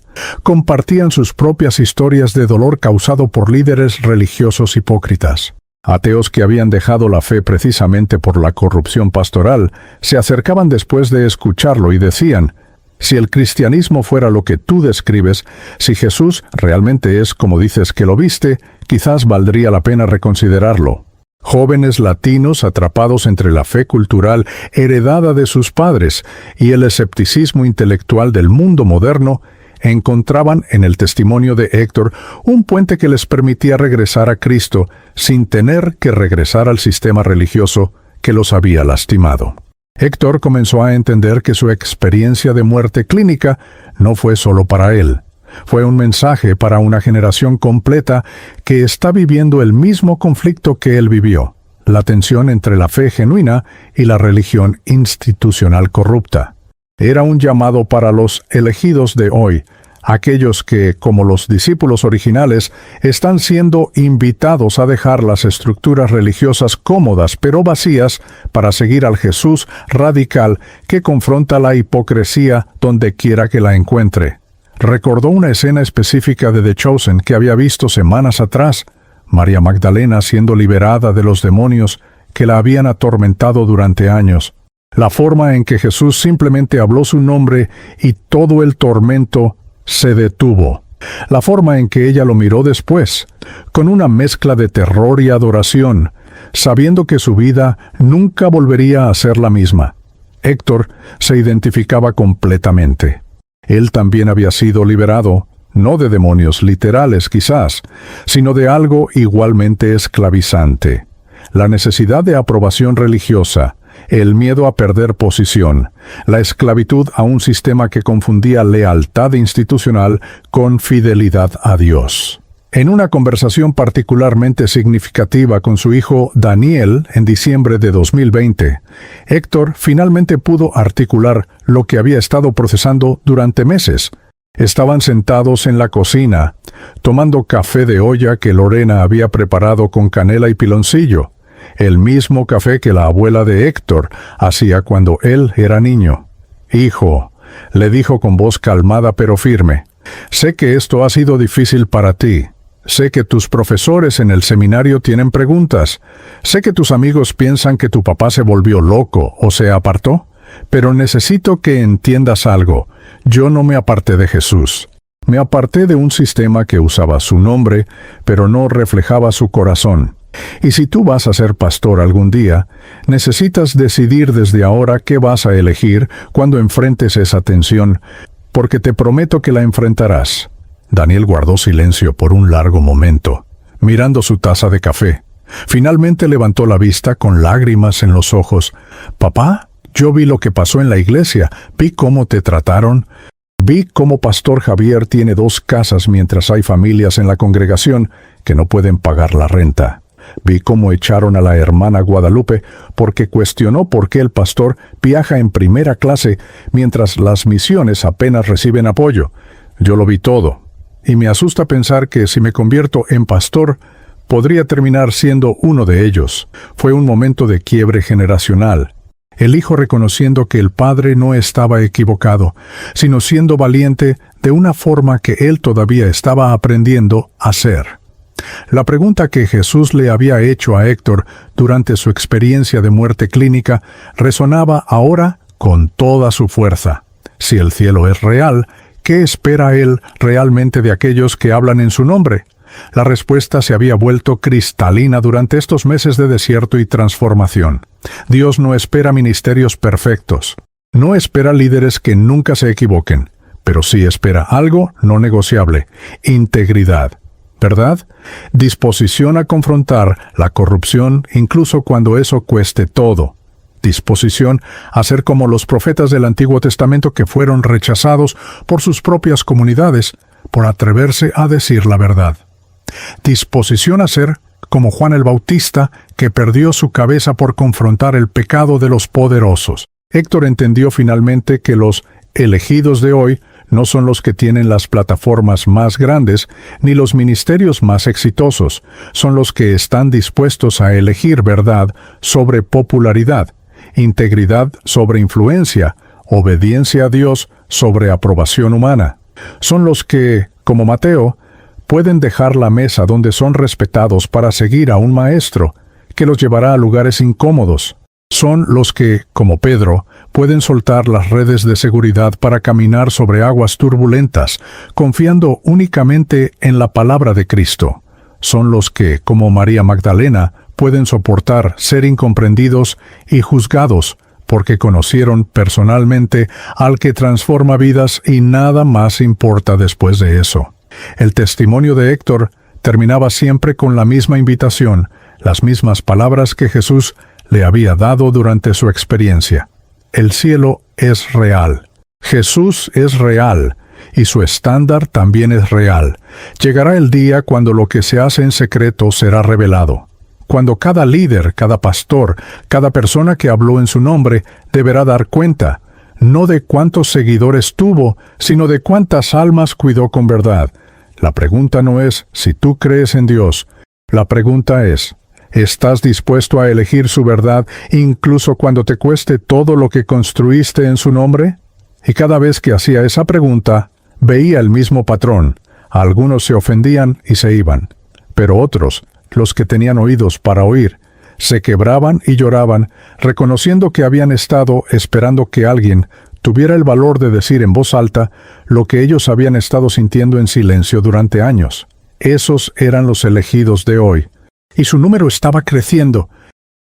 Compartían sus propias historias de dolor causado por líderes religiosos hipócritas. Ateos que habían dejado la fe precisamente por la corrupción pastoral se acercaban después de escucharlo y decían: si el cristianismo fuera lo que tú describes, si Jesús realmente es como dices que lo viste, quizás valdría la pena reconsiderarlo. Jóvenes latinos atrapados entre la fe cultural heredada de sus padres y el escepticismo intelectual del mundo moderno encontraban en el testimonio de Héctor un puente que les permitía regresar a Cristo sin tener que regresar al sistema religioso que los había lastimado. Héctor comenzó a entender que su experiencia de muerte clínica no fue solo para él. Fue un mensaje para una generación completa que está viviendo el mismo conflicto que él vivió: la tensión entre la fe genuina y la religión institucional corrupta. Era un llamado para los elegidos de hoy Aquellos que, como los discípulos originales, están siendo invitados a dejar las estructuras religiosas cómodas pero vacías para seguir al Jesús radical que confronta la hipocresía donde quiera que la encuentre. Recordó una escena específica de The Chosen que había visto semanas atrás, María Magdalena siendo liberada de los demonios que la habían atormentado durante años. La forma en que Jesús simplemente habló su nombre y todo el tormento se detuvo. La forma en que ella lo miró después, con una mezcla de terror y adoración, sabiendo que su vida nunca volvería a ser la misma. Héctor se identificaba completamente. Él también había sido liberado, no de demonios literales quizás, sino de algo igualmente esclavizante. La necesidad de aprobación religiosa, el miedo a perder posición, la esclavitud a un sistema que confundía lealtad institucional con fidelidad a Dios. En una conversación particularmente significativa con su hijo Daniel en diciembre de 2020, Héctor finalmente pudo articular lo que había estado procesando durante meses. Estaban sentados en la cocina, tomando café de olla que Lorena había preparado con canela y piloncillo, el mismo café que la abuela de Héctor hacía cuando él era niño. «Hijo», le dijo con voz calmada pero firme, «sé que esto ha sido difícil para ti. Sé que tus profesores en el seminario tienen preguntas. Sé que tus amigos piensan que tu papá se volvió loco o se apartó. Pero necesito que entiendas algo. Yo no me aparté de Jesús. Me aparté de un sistema que usaba su nombre, pero no reflejaba su corazón. Y si tú vas a ser pastor algún día, necesitas decidir desde ahora qué vas a elegir cuando enfrentes esa tensión, porque te prometo que la enfrentarás». Daniel guardó silencio por un largo momento, mirando su taza de café. Finalmente levantó la vista con lágrimas en los ojos. «Papá, yo vi lo que pasó en la iglesia, vi cómo te trataron. Vi cómo Pastor Javier tiene 2 casas mientras hay familias en la congregación que no pueden pagar la renta. Vi cómo echaron a la hermana Guadalupe porque cuestionó por qué el pastor viaja en primera clase mientras las misiones apenas reciben apoyo. Yo lo vi todo. Y me asusta pensar que si me convierto en pastor, podría terminar siendo uno de ellos». Fue un momento de quiebre generacional. El hijo reconociendo que el padre no estaba equivocado, sino siendo valiente de una forma que él todavía estaba aprendiendo a hacer. La pregunta que Jesús le había hecho a Héctor durante su experiencia de muerte clínica resonaba ahora con toda su fuerza. Si el cielo es real, ¿qué espera él realmente de aquellos que hablan en su nombre? La respuesta se había vuelto cristalina durante estos meses de desierto y transformación. Dios no espera ministerios perfectos. No espera líderes que nunca se equivoquen, pero sí espera algo no negociable: integridad. ¿Verdad? Disposición a confrontar la corrupción incluso cuando eso cueste todo. Disposición a ser como los profetas del Antiguo Testamento que fueron rechazados por sus propias comunidades por atreverse a decir la verdad. Disposición a ser como Juan el Bautista, que perdió su cabeza por confrontar el pecado de los poderosos. Héctor entendió finalmente que los elegidos de hoy no son los que tienen las plataformas más grandes ni los ministerios más exitosos, son los que están dispuestos a elegir verdad sobre popularidad, integridad sobre influencia, obediencia a Dios sobre aprobación humana. Son los que, como Mateo, pueden dejar la mesa donde son respetados para seguir a un maestro que los llevará a lugares incómodos. Son los que, como Pedro, pueden soltar las redes de seguridad para caminar sobre aguas turbulentas, confiando únicamente en la palabra de Cristo. Son los que, como María Magdalena, pueden soportar ser incomprendidos y juzgados porque conocieron personalmente al que transforma vidas y nada más importa después de eso. El testimonio de Héctor terminaba siempre con la misma invitación, las mismas palabras que Jesús le había dado durante su experiencia. El cielo es real. Jesús es real, y su estándar también es real. Llegará el día cuando lo que se hace en secreto será revelado. Cuando cada líder, cada pastor, cada persona que habló en su nombre deberá dar cuenta. no de cuántos seguidores tuvo, sino de cuántas almas cuidó con verdad. La pregunta no es si tú crees en Dios. La pregunta es, ¿estás dispuesto a elegir su verdad incluso cuando te cueste todo lo que construiste en su nombre? Y cada vez que hacía esa pregunta, veía el mismo patrón. Algunos se ofendían y se iban, pero otros, los que tenían oídos para oír, se quebraban y lloraban, reconociendo que habían estado esperando que alguien tuviera el valor de decir en voz alta lo que ellos habían estado sintiendo en silencio durante años. Esos eran los elegidos de hoy. Y su número estaba creciendo.